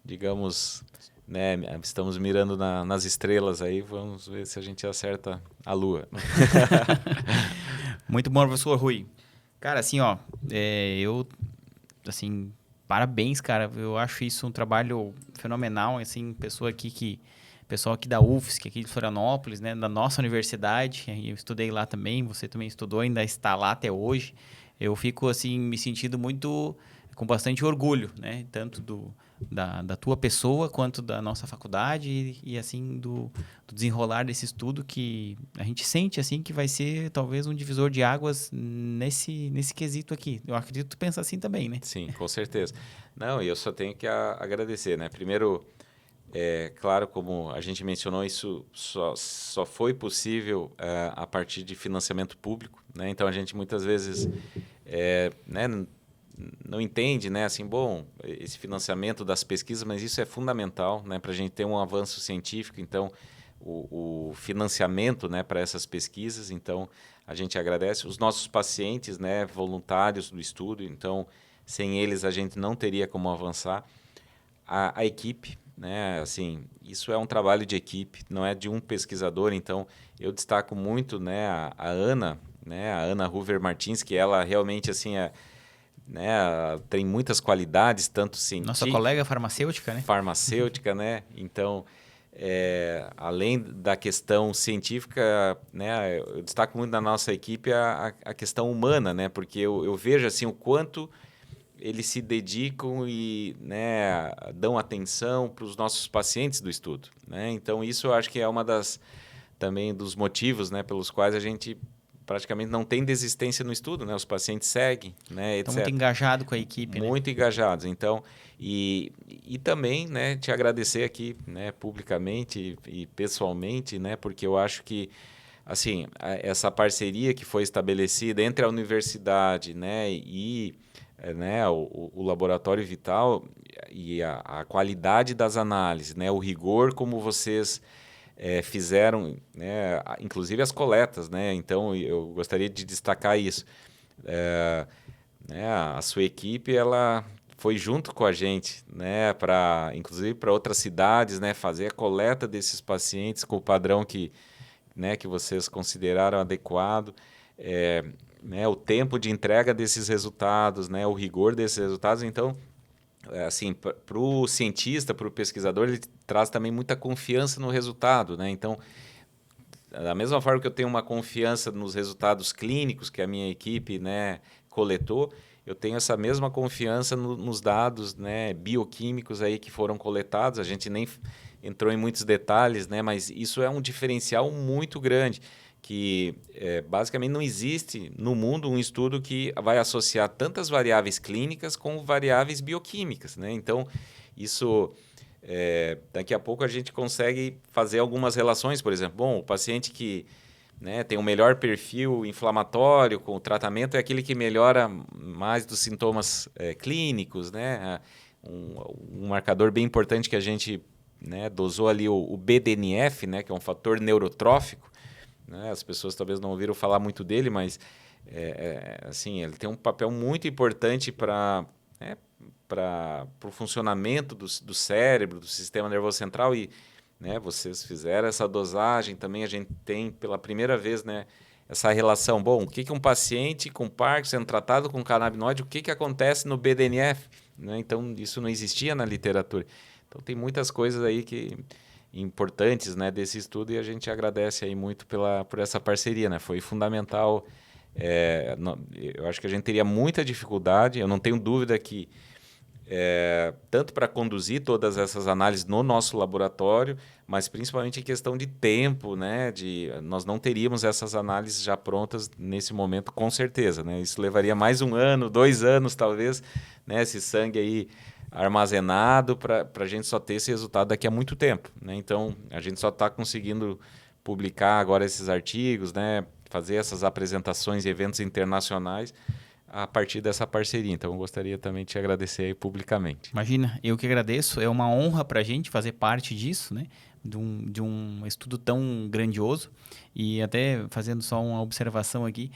digamos, né, estamos mirando nas estrelas aí, vamos ver se a gente acerta a lua. Muito bom, professor Rui. Cara, assim, ó, assim, parabéns, cara. Eu acho isso um trabalho fenomenal, assim, pessoal aqui da UFSC, aqui de Florianópolis, né, da nossa universidade. Eu estudei lá também, você também estudou, ainda está lá até hoje. Eu fico, assim, me sentindo com bastante orgulho, né, tanto da tua pessoa quanto da nossa faculdade e assim, do desenrolar desse estudo que a gente sente, assim, que vai ser talvez um divisor de águas nesse quesito aqui. Eu acredito que tu pensa assim também, né? Sim, com certeza. Não, e eu só tenho que agradecer, né? Primeiro, claro, como a gente mencionou, isso só foi possível a partir de financiamento público, né? Então, a gente muitas vezes né, não entende, né? Assim, bom, esse financiamento das pesquisas, mas isso é fundamental, né? Para a gente ter um avanço científico. Então, o financiamento, né, para essas pesquisas. Então, a gente agradece. Os nossos pacientes, né, voluntários do estudo. Então, sem eles, a gente não teria como avançar. A equipe, né, assim, isso é um trabalho de equipe, não é de um pesquisador. Então, eu destaco muito, né, a Ana, né, a Ana Hoover Martins, que ela realmente, assim, né, tem muitas qualidades, tanto científicas... Nossa colega farmacêutica, né? Farmacêutica, né? Então, além da questão científica, né, eu destaco muito na nossa equipe a questão humana, né? Porque eu vejo assim, o quanto eles se dedicam e, né, dão atenção para os nossos pacientes do estudo, né? Então, isso eu acho que é também dos motivos, né, pelos quais a gente praticamente não tem desistência no estudo, né? Os pacientes seguem, né, etc. Estão muito engajados com a equipe, né? Muito engajados. Então, e também, né, te agradecer aqui, né, publicamente e pessoalmente, né, porque eu acho que, assim, essa parceria que foi estabelecida entre a universidade, né, e né, o Laboratório Vital e a qualidade das análises, né, o rigor como vocês fizeram, né, inclusive as coletas, né? Então, eu gostaria de destacar isso. Né, a sua equipe, ela foi junto com a gente, né, inclusive para outras cidades, né, fazer a coleta desses pacientes com o padrão né, que vocês consideraram adequado, né, o tempo de entrega desses resultados, né, o rigor desses resultados. Então, assim, para o cientista, para o pesquisador, ele traz também muita confiança no resultado, né? Então, da mesma forma que eu tenho uma confiança nos resultados clínicos que a minha equipe, né, coletou, eu tenho essa mesma confiança nos dados, né, bioquímicos aí que foram coletados. A gente nem entrou em muitos detalhes, né, mas isso é um diferencial muito grande, que basicamente não existe no mundo um estudo que vai associar tantas variáveis clínicas com variáveis bioquímicas, né? Então, isso... daqui a pouco a gente consegue fazer algumas relações, por exemplo, bom, o paciente que, né, tem um melhor perfil inflamatório com o tratamento é aquele que melhora mais dos sintomas clínicos, né? Um marcador bem importante que a gente, né, dosou ali o BDNF, né, que é um fator neurotrófico, né? As pessoas talvez não ouviram falar muito dele, mas assim, ele tem um papel muito importante para o funcionamento do cérebro, do sistema nervoso central. E, né, vocês fizeram essa dosagem também. A gente tem pela primeira vez, né, essa relação. Bom, o que um paciente com Parkinson sendo tratado com canabinoide, o que acontece no BDNF? Né? Então, isso não existia na literatura. Então, tem muitas coisas aí importantes, né, desse estudo, e a gente agradece aí muito por essa parceria, né? Foi fundamental. Eu acho que a gente teria muita dificuldade. Eu não tenho dúvida que tanto para conduzir todas essas análises no nosso laboratório, mas principalmente em questão de tempo, né? Nós não teríamos essas análises já prontas nesse momento, com certeza, né? Isso levaria mais 1 ano, 2 anos, talvez, né? Esse sangue aí armazenado para a gente só ter esse resultado daqui a muito tempo, né? Então, a gente só está conseguindo publicar agora esses artigos, né? Fazer essas apresentações em eventos internacionais a partir dessa parceria. Então, eu gostaria também de te agradecer aí publicamente. Imagina, eu que agradeço. É uma honra para a gente fazer parte disso, né? De um estudo tão grandioso. E até fazendo só uma observação aqui,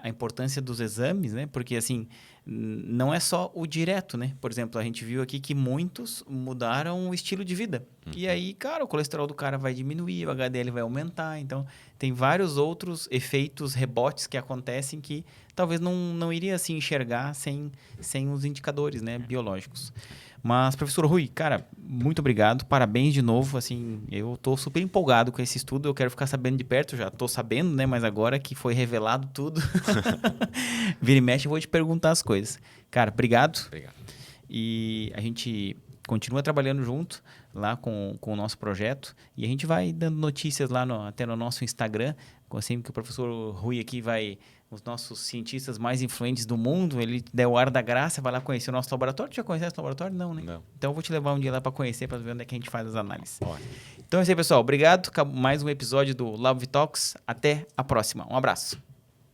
a importância dos exames, né? Porque, assim, não é só o direto, né? Por exemplo, a gente viu aqui que muitos mudaram o estilo de vida. E aí, cara, o colesterol do cara vai diminuir, o HDL vai aumentar. Então, tem vários outros efeitos, rebotes que acontecem que talvez não iria assim enxergar sem os indicadores, né, biológicos. Mas, professor Rui, cara, muito obrigado, parabéns de novo, assim, eu estou super empolgado com esse estudo, eu quero ficar sabendo de perto, já estou sabendo, né, mas agora que foi revelado tudo, vira e mexe, eu vou te perguntar as coisas. Cara, obrigado. Obrigado. E a gente continua trabalhando junto lá com o nosso projeto e a gente vai dando notícias lá até no nosso Instagram, sempre que o professor Rui aqui os nossos cientistas mais influentes do mundo, ele der o ar da graça, vai lá conhecer o nosso laboratório. Tu já conhece o laboratório? Não, né? Não. Então eu vou te levar um dia lá para conhecer, para ver onde é que a gente faz as análises. Ótimo. Então é isso aí, pessoal. Obrigado. Mais um episódio do Lab Talks. Até a próxima. Um abraço.